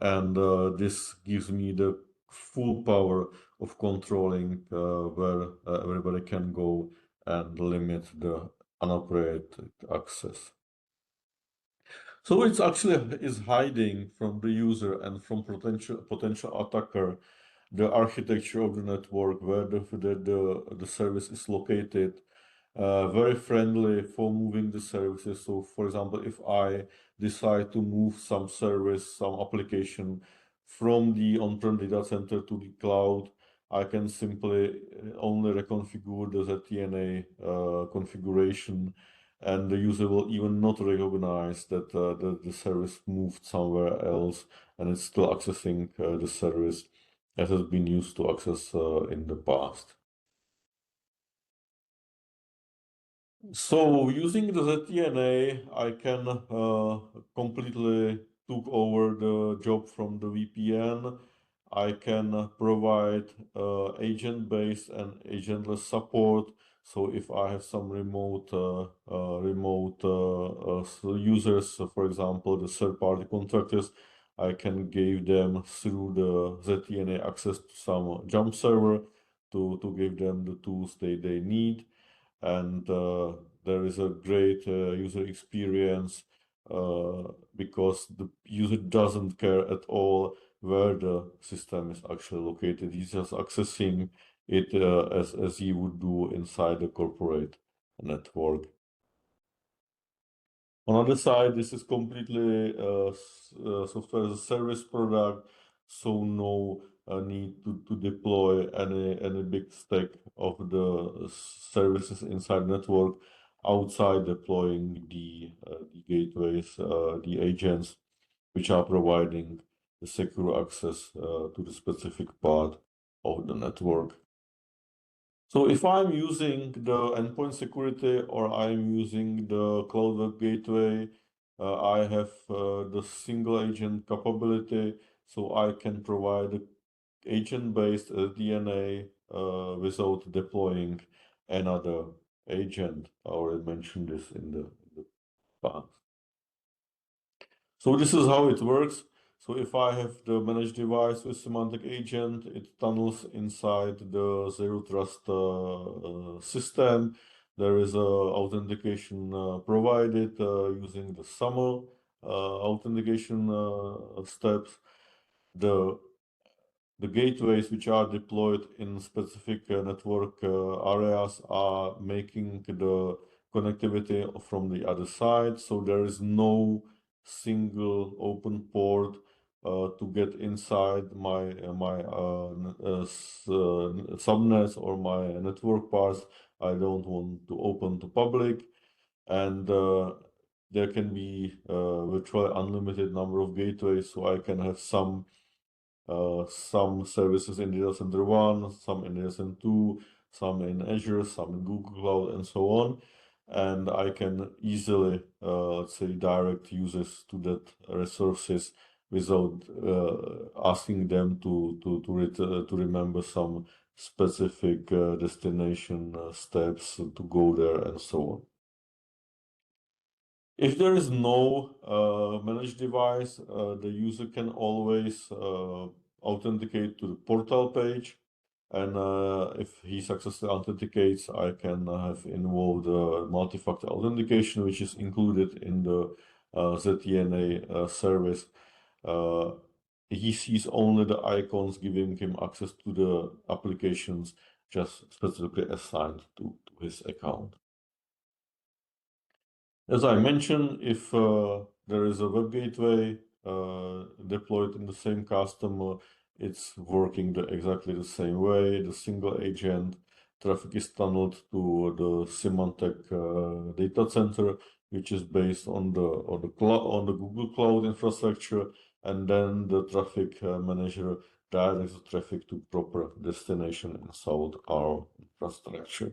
[SPEAKER 2] and this gives me the full power of controlling where everybody can go and limit the unoperated access. So it's actually is hiding from the user and from potential attacker the architecture of the network where the service is located. Very friendly for moving the services. So for example, if I decide to move some service, some application from the on-prem data center to the cloud, I can simply only reconfigure the ZTNA configuration, and the user will even not recognize that the service moved somewhere else and it's still accessing the service that has been used to access in the past. So using the ZTNA, I can completely took over the job from the VPN. I can provide agent-based and agentless support. So if I have some remote users, so for example, the third-party contractors, I can give them through the ZTNA access to some jump server to give them the tools they need. And there is a great user experience because the user doesn't care at all where the system is actually located. He's just accessing it as he would do inside the corporate network. On the other side, this is completely software as a service product, so no need to deploy any big stack of the services inside network outside deploying the gateways, the agents, which are providing the secure access to the specific part of the network. So if I'm using the endpoint security or I'm using the cloud web gateway, I have the single agent capability, so I can provide agent-based DNA without deploying another agent. I already mentioned this in the past. So this is how it works. So if I have the managed device with Symantec agent, it tunnels inside the zero trust system. There is a authentication provided using the SAML authentication steps. The gateways which are deployed in specific network areas are making the connectivity from the other side. So there is no single open port to get inside my subnets or my network parts. I don't want to open to public, and there can be virtually unlimited number of gateways. So I can have some services in Data Center 1, some in Data Center 2, some in Azure, some in Google Cloud, and so on. And I can easily, let's say, direct users to that resources without asking them to remember some specific destination steps to go there and so on. If there is no managed device, the user can always authenticate to the portal page. And if he successfully authenticates, I can have involved multi-factor authentication, which is included in the ZTNA service. He sees only the icons giving him access to the applications just specifically assigned to his account. As I mentioned, if there is a web gateway deployed in the same customer, it's working exactly the same way. The single agent traffic is tunneled to the Symantec data center, which is based on the Google Cloud infrastructure, and then the traffic manager directs the traffic to proper destination inside our infrastructure.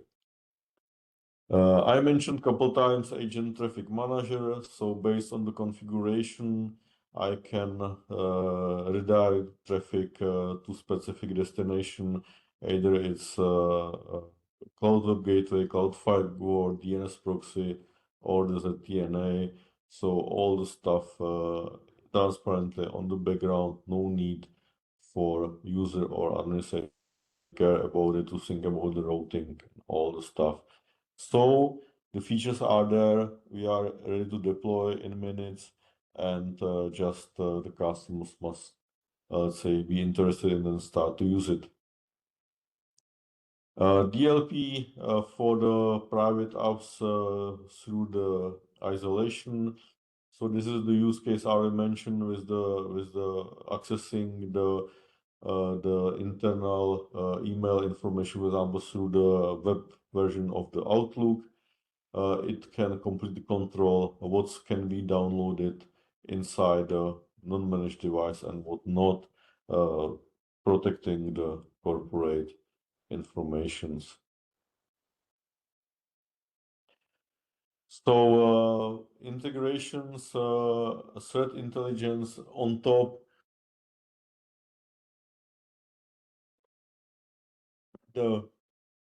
[SPEAKER 2] I mentioned a couple times agent traffic manager. So based on the configuration, I can redirect traffic to specific destination. Either it's cloud web gateway, cloud firewall, DNS proxy, or the ZTNA. So all the stuff transparently on the background. No need for user or administrator care about it to think about the routing, all the stuff. So the features are there. We are ready to deploy in minutes, and just the customers must, let's say, be interested in and start to use it. DLP for the private apps through the isolation. So this is the use case I already mentioned with the accessing the internal email information, for example, through the web version of the Outlook. It can completely control what can be downloaded inside a non-managed device and what not, protecting the corporate informations. So integrations, threat intelligence on top. The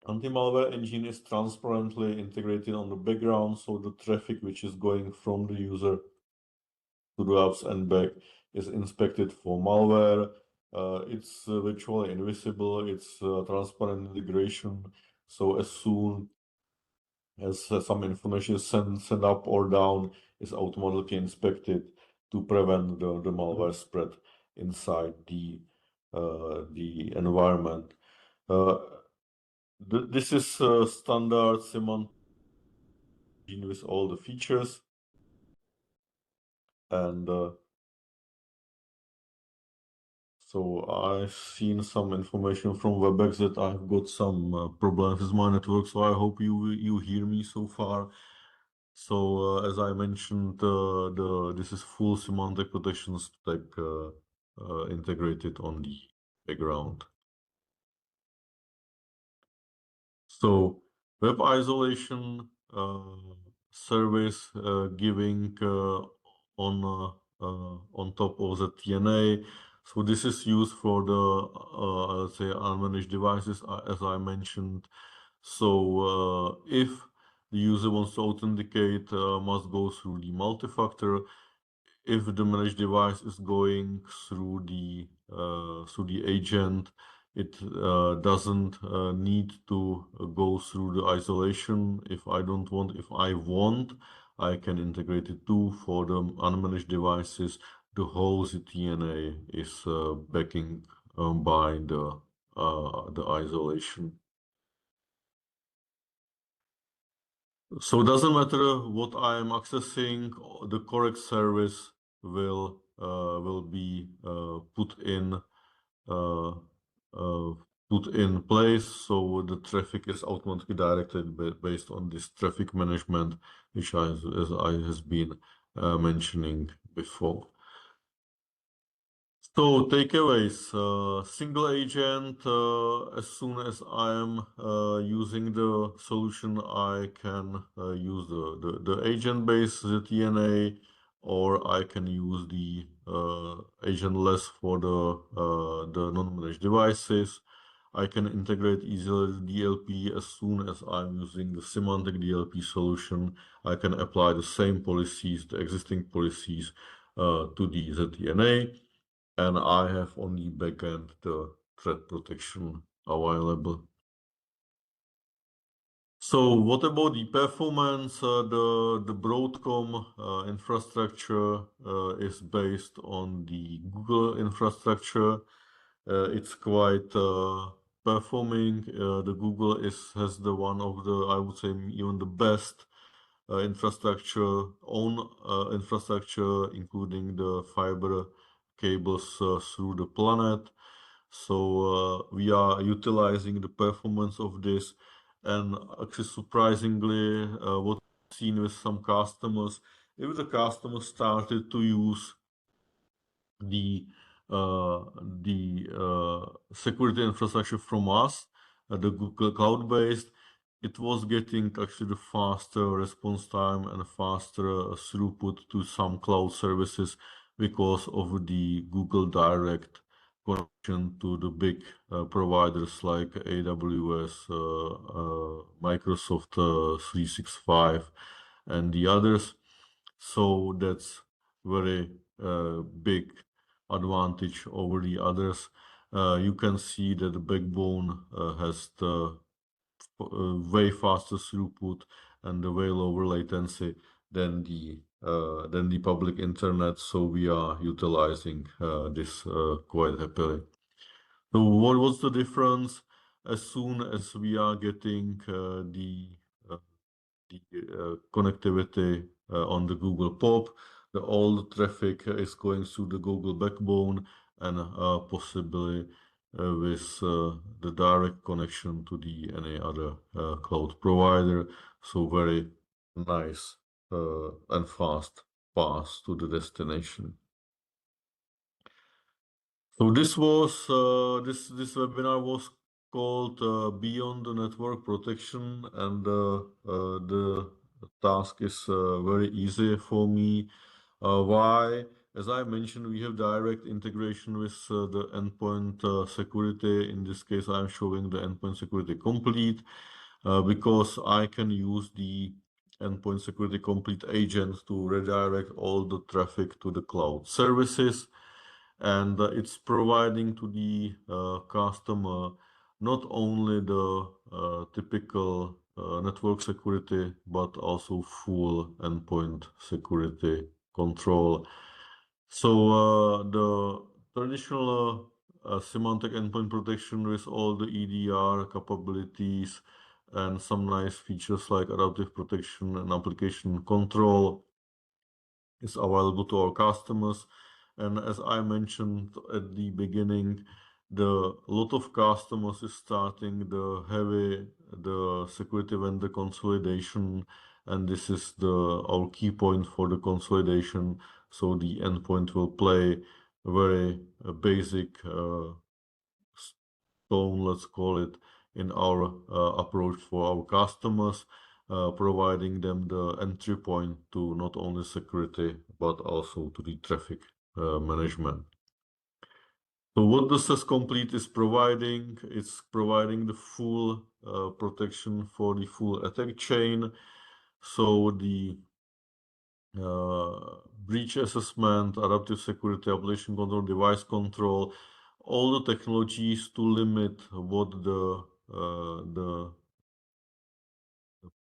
[SPEAKER 2] anti-malware engine is transparently integrated on the background, so the traffic which is going from the user to the apps and back is inspected for malware. It's virtually invisible. It's transparent integration. So as soon as some information is sent up or down, is automatically inspected to prevent the malware spread inside the environment. This is standard Symantec with all the features, and so I've seen some information from WebEx that I've got some problems with my network. So I hope you hear me so far. So as I mentioned, this is full Symantec protection stack integrated on the background. So web isolation service giving on top of the ZTNA. So this is used for the let's say unmanaged devices, as I mentioned. So if the user wants to authenticate, must go through the multi-factor. If the managed device is going through the agent, it doesn't need to go through the isolation. If I want, I can integrate it too. For the unmanaged devices, the whole ZTNA is backing by the isolation. So it doesn't matter what I am accessing, the correct service will be uh, uh, put in place. So the traffic is automatically directed based on this traffic management, which as I has been mentioning before. So takeaways, single agent, as soon as I am using the solution, I can use the agent-based ZTNA, or I can use the agentless for the non-managed devices. I can integrate easily the DLP as soon as I'm using the Symantec DLP solution. I can apply the same policies, the existing policies, to the ZTNA. And I have on the backend the threat protection available. So what about the performance? The Broadcom infrastructure is based on the Google infrastructure. It's quite performing. The Google has the one of the, I would say, even the best infrastructure, infrastructure, including the fiber cables through the planet. So we are utilizing the performance of this, and actually surprisingly, what we've seen with some customers, if the customers started to use the uh, security infrastructure from us, the Google Cloud-based, it was getting actually the faster response time and faster throughput to some cloud services because of the Google Direct connection to the big providers like AWS, Microsoft 365, and the others. So that's very big advantage over the others. You can see that the backbone has the way faster throughput and the way lower latency than the public internet. So we are utilizing this quite happily. So what was the difference? As soon as we are getting uh, connectivity on the Google POP, all the traffic is going through the Google backbone, and possibly with the direct connection to any other cloud provider. So very nice and fast path to the destination. So this webinar was called Beyond the Network Protection, and the task is very easy for me. Why? As I mentioned, we have direct integration with the endpoint security. In this case, I'm showing the endpoint security complete because I can use the endpoint security complete agent to redirect all the traffic to the cloud services. And it's providing to the customer not only the typical network security, but also full endpoint security control. So the traditional Symantec endpoint protection with all the EDR capabilities and some nice features like adaptive protection and application control is available to our customers. And as I mentioned at the beginning, the lot of customers is starting the security vendor consolidation, and this is our key point for the consolidation. So the endpoint will play a very basic stone, let's call it, in our approach for our customers, providing them the entry point to not only security but also to the traffic management. So what the SES Complete is providing, it's providing the full protection for the full attack chain. So the breach assessment, adaptive security, application control, device control, all the technologies to limit what the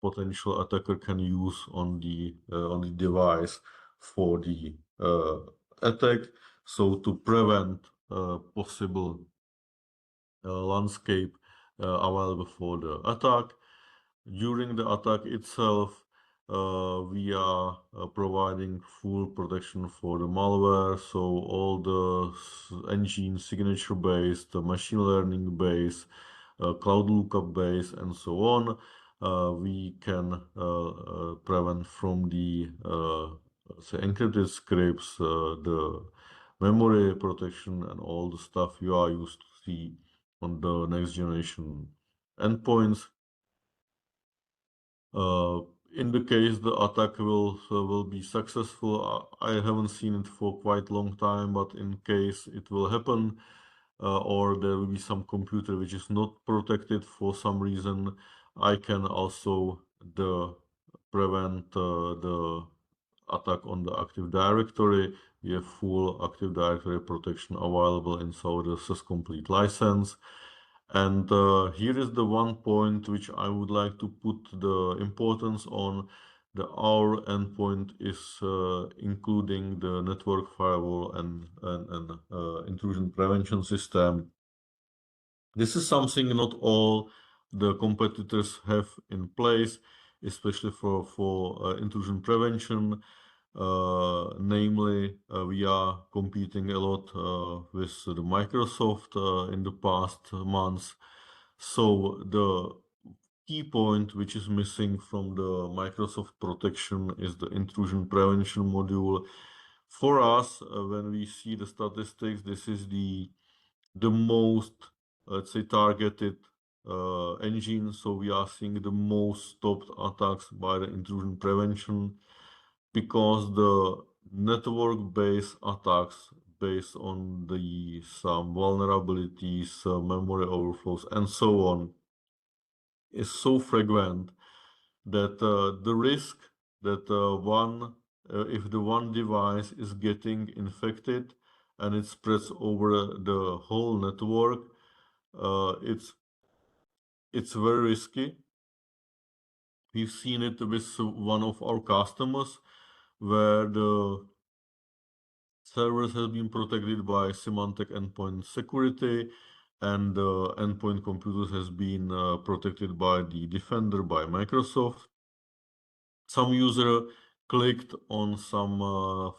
[SPEAKER 2] potential attacker can use on the device for the attack. So to prevent possible landscape available for the attack. During the attack itself, we are providing full protection for the malware. So all the engine signature based, machine learning based, cloud lookup based, and so on. We can prevent from the say encrypted scripts, the memory protection, and all the stuff you are used to see on the next generation endpoints. In the case the attack will be successful, I haven't seen it for quite a long time, but in case it will happen, or there will be some computer which is not protected for some reason, I can also prevent the attack on the Active Directory. We have full Active Directory protection available inside the SES Complete license. And here is the one point which I would like to put the importance on. Our endpoint is including the network firewall and intrusion prevention system. This is something not all the competitors have in place, especially for intrusion prevention. Namely, we are competing a lot with the Microsoft in the past months. So the key point which is missing from the Microsoft protection is the intrusion prevention module. For us, when we see the statistics, this is the most, let's say, targeted engine. So we are seeing the most stopped attacks by the intrusion prevention, because the network-based attacks based on some vulnerabilities, memory overflows, and so on is so frequent that the risk that if the one device is getting infected and it spreads over the whole network, it's very risky. We've seen it with one of our customers where the servers have been protected by Symantec Endpoint Security, and the endpoint computers has been protected by the Defender by Microsoft. Some user clicked on some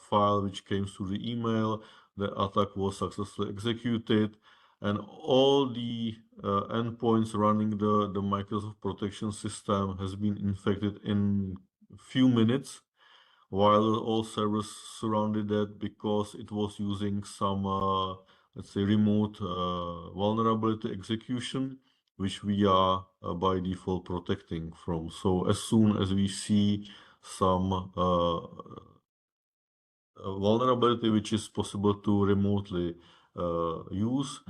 [SPEAKER 2] file which came through the email. The attack was successfully executed, and all the endpoints running the Microsoft protection system has been infected in a few minutes, while all servers surrounded that because it was using some, let's say, remote vulnerability execution, which we are by default protecting from. So as soon as we see some vulnerability which is possible to remotely use,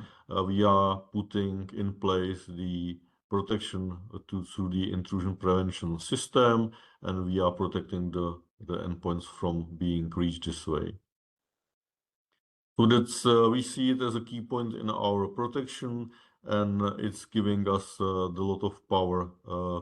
[SPEAKER 2] we are putting in place the protection through the intrusion prevention system, and we are protecting the endpoints from being reached this way. So that's we see it as a key point in our protection, and it's giving us the lot of power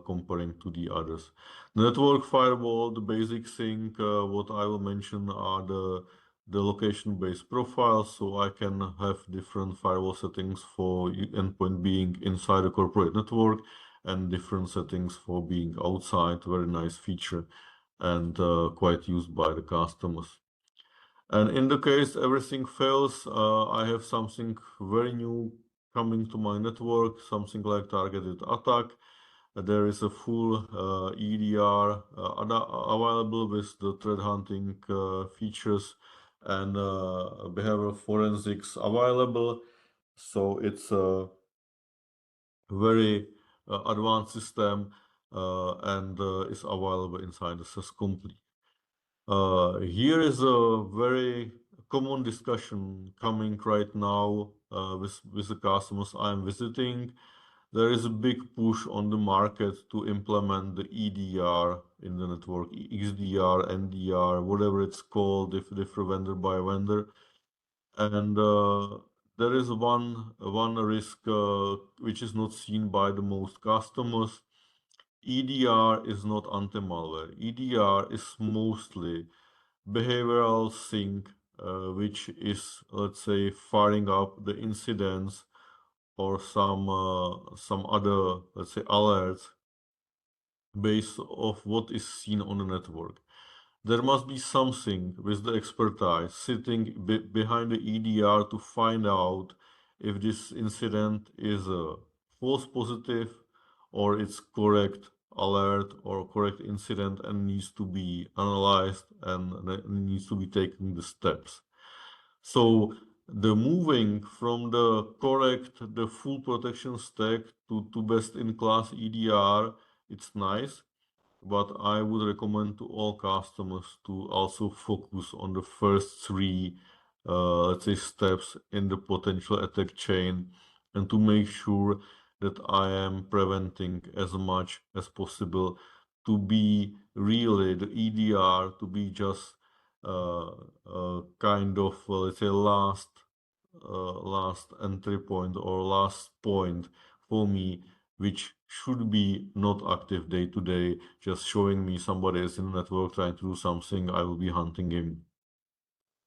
[SPEAKER 2] comparing to the others. Network firewall, the basic thing, what I will mention are the location-based profiles. So I can have different firewall settings for endpoint being inside a corporate network and different settings for being outside. Very nice feature and quite used by the customers. And in the case everything fails, I have something very new coming to my network, something like targeted attack. There is a full EDR available with the threat hunting features and behavioral forensics available. So it's very advanced system and is available inside the SSE Complete. Here is a very common discussion coming right now with the customers I'm visiting. There is a big push on the market to implement the EDR in the network, XDR, NDR, whatever it's called, different vendor by vendor. And there is one risk which is not seen by the most customers. EDR is not anti-malware. EDR is mostly behavioral sync, which is, let's say, firing up the incidents or some other, let's say, alerts based off what is seen on the network. There must be something with the expertise sitting behind the EDR to find out if this incident is a false positive or it's correct alert or correct incident and needs to be analyzed and needs to be taken the steps. So the moving from the correct, the full protection stack to best in class EDR, it's nice, but I would recommend to all customers to also focus on the first three, let's say, steps in the potential attack chain and to make sure that I am preventing as much as possible to be really the EDR, to be just kind of, let's say, last entry point or last point for me, which should be not active day to day, just showing me somebody else in the network trying to do something, I will be hunting him.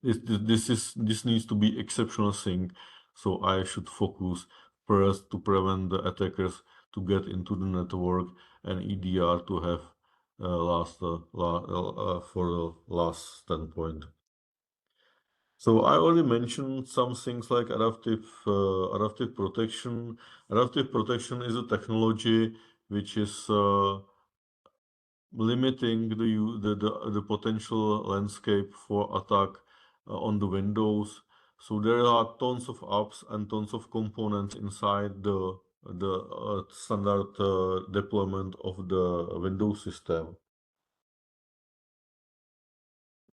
[SPEAKER 2] This needs to be exceptional thing, so I should focus first to prevent the attackers to get into the network and EDR to have for the last standpoint. So I already mentioned some things like adaptive protection. Adaptive protection is a technology which is limiting the potential landscape for attack on the Windows. So there are tons of apps and tons of components inside the standard deployment of the Windows system,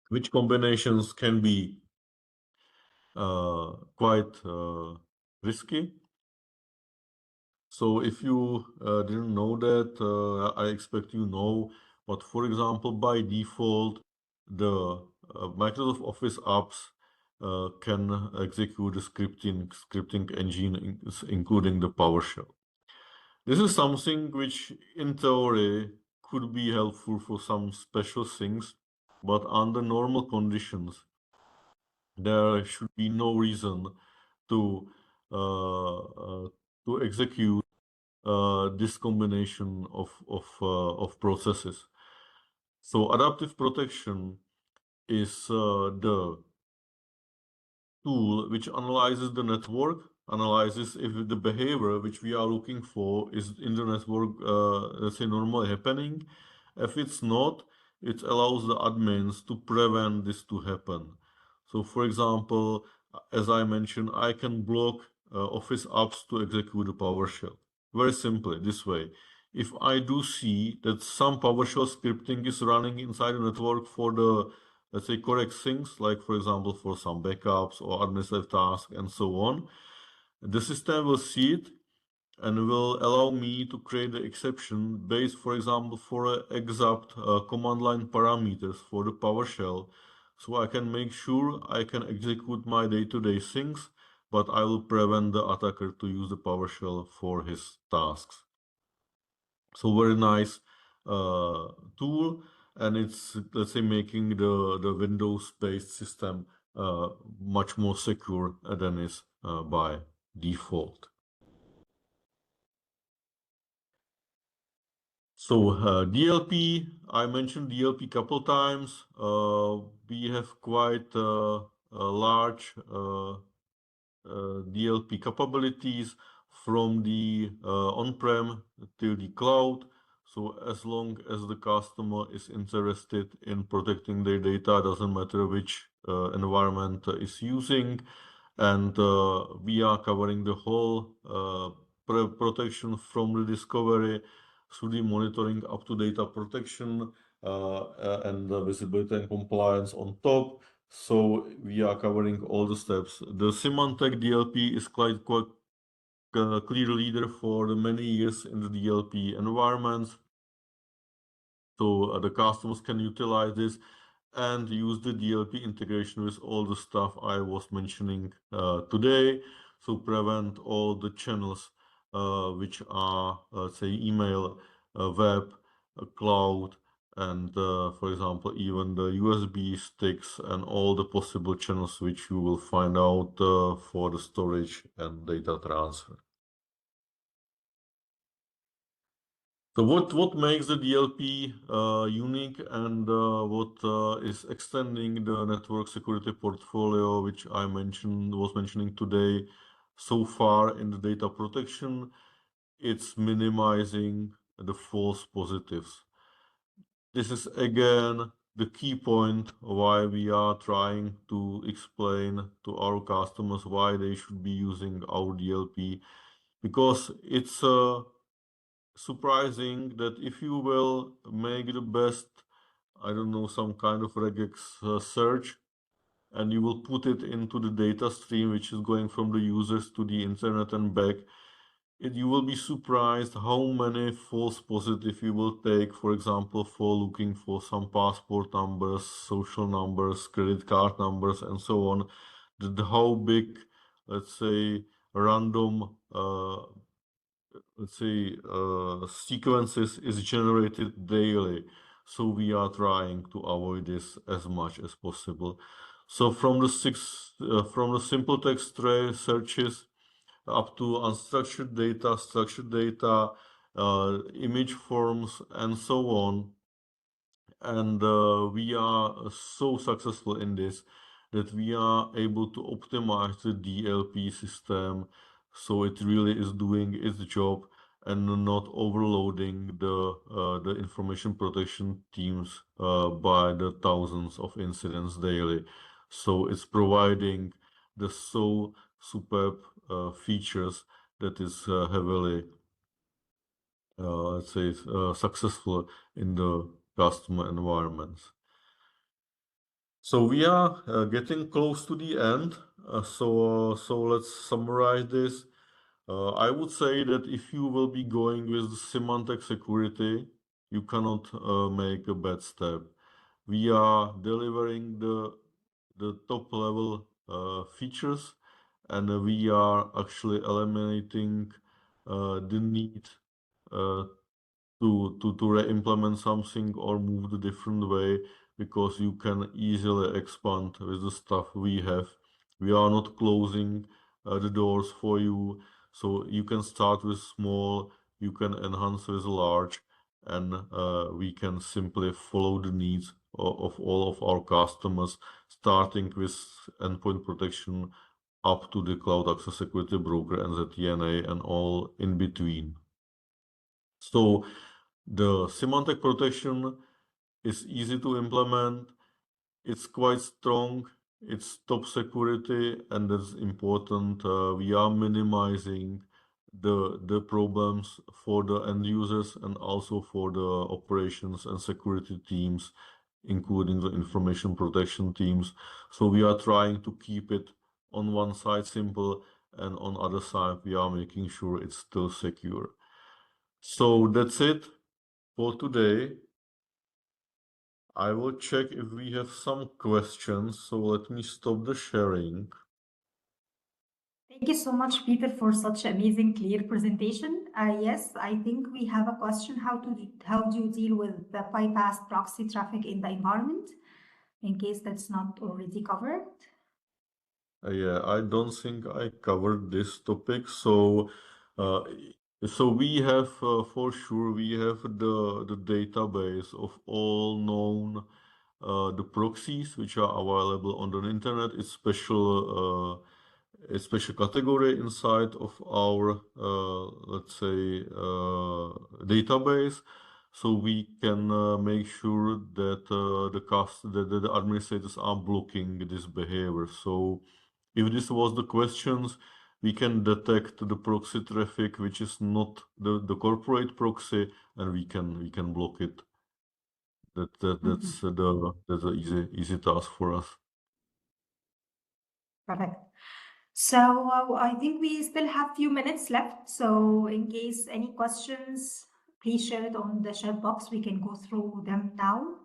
[SPEAKER 2] which combinations can be quite risky. So if you didn't know that, I expect you know. But for example, by default, the Microsoft Office apps can execute the scripting engine, including the PowerShell. This is something which, in theory, could be helpful for some special things, but under normal conditions, there should be no reason to execute this combination of processes. So adaptive protection is the tool which analyzes the network, analyzes if the behavior which we are looking for is in the network, let's say, normally happening. If it's not, it allows the admins to prevent this to happen. So for example, as I mentioned, I can block Office apps to execute the PowerShell. Very simply, this way. If I do see that some PowerShell scripting is running inside the network for the, let's say, correct things, like for example, for some backups or administrative tasks and so on, the system will see it and will allow me to create the exception based, for example, for exact command line parameters for the PowerShell. So I can make sure I can execute my day-to-day things, but I will prevent the attacker to use the PowerShell for his tasks. So very nice tool, and it's, let's say, making the Windows-based system much more secure than is by default. So DLP, I mentioned DLP couple times. We have quite large DLP capabilities from the on-prem till the cloud. So as long as the customer is interested in protecting their data, doesn't matter which environment is using, and we are covering the whole protection from the discovery through the monitoring up to data protection and visibility and compliance on top. So we are covering all the steps. The Symantec DLP is quite clear leader for the many years in the DLP environments. So the customers can utilize this and use the DLP integration with all the stuff I was mentioning today. So prevent all the channels which are, let's say, email, web, cloud, and for example, even the USB sticks and all the possible channels which you will find out for the storage and data transfer. So what makes the DLP unique and what is extending the network security portfolio, which I was mentioning today, so far in the data protection, it's minimizing the false positives. This is again the key point why we are trying to explain to our customers why they should be using our DLP, because it's surprising that if you will make the best, I don't know, some kind of regex search, and you will put it into the data stream, which is going from the users to the internet and back, you will be surprised how many false positive you will take, for example, for looking for some passport numbers, social numbers, credit card numbers, and so on. How big, let's say, random sequences is generated daily. So we are trying to avoid this as much as possible. So from the simple text searches up to unstructured data, structured data, image forms, and so on. And we are so successful in this that we are able to optimize the DLP system so it really is doing its job and not overloading the information protection teams by the thousands of incidents daily. So it's providing the so superb features that is heavily, let's say, successful in the customer environments. So we are getting close to the end. So let's summarize this. I would say that if you will be going with Symantec Security, you cannot make a bad step. We are delivering the top level features, and we are actually eliminating the need to re-implement something or move the different way, because you can easily expand with the stuff we have. We are not closing the doors for you, so you can start with small, you can enhance with large, and we can simply follow the needs of all of our customers, starting with endpoint protection up to the cloud access security broker and ZTNA and all in between. So the Symantec protection is easy to implement, it's quite strong, it's top security, and that's important. We are minimizing the problems for the end users and also for the operations and security teams, including the information protection teams. So we are trying to keep it on one side simple, and on other side we are making sure it's still secure. So that's it for today. I will check if we have some questions, so let me stop the sharing.
[SPEAKER 1] Thank you so much, Peter, for such amazing, clear presentation. Yes, I think we have a question. How do you deal with the bypass proxy traffic in the environment, in case that's not already covered?
[SPEAKER 2] Yeah, I don't think I covered this topic. So we have for sure we have the database of all known the proxies which are available on the internet. It's a special category inside of our let's say database, so we can make sure that the administrators are blocking this behavior. So if this was the questions, we can detect the proxy traffic which is not the corporate proxy, and we can block it. That's an easy task for us.
[SPEAKER 1] Perfect. So I think we still have a few minutes left. So in case any questions, please share it on the chat box. We can go through them now.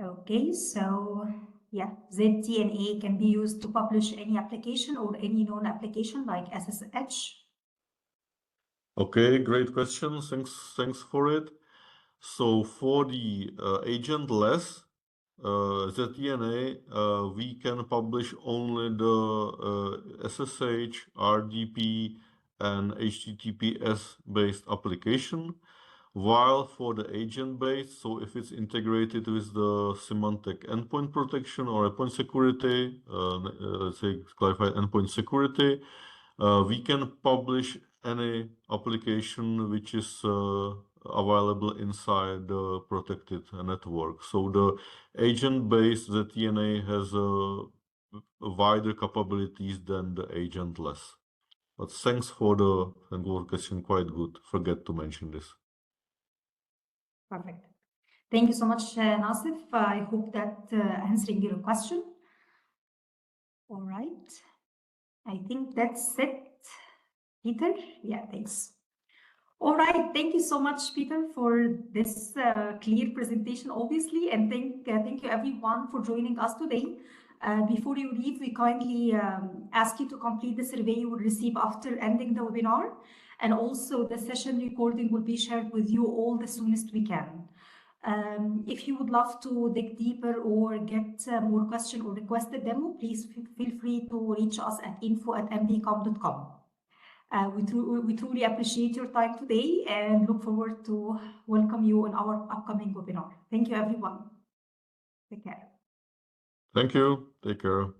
[SPEAKER 1] Okay, so yeah, ZTNA can be used to publish any application or any known application like SSH.
[SPEAKER 2] Okay, great question. Thanks for it. So for the agentless ZTNA, we can publish only the SSH, RDP, and HTTPS based application. While for the agent-based, so if it's integrated with the Symantec endpoint protection or endpoint security, let's say clarified endpoint security, we can publish any application which is available inside the protected network. So the agent-based ZTNA has wider capabilities than the agentless. But thanks for the question, quite good. Forget to mention this.
[SPEAKER 1] Perfect. Thank you so much, Nasif. I hope that answering your question. All right. I think that's it. Peter? Yeah, thanks. All right. Thank you so much, Peter, for this clear presentation, obviously. And thank you, everyone, for joining us today. Before you leave, we kindly ask you to complete the survey you will receive after ending the webinar. And also, the session recording will be shared with you all the soonest we can. If you would love to dig deeper or get more questions or request a demo, please feel free to reach us at info@mbcom.com. We truly appreciate your time today and look forward to welcome you on our upcoming webinar. Thank you, everyone. Take care.
[SPEAKER 2] Thank you. Take care.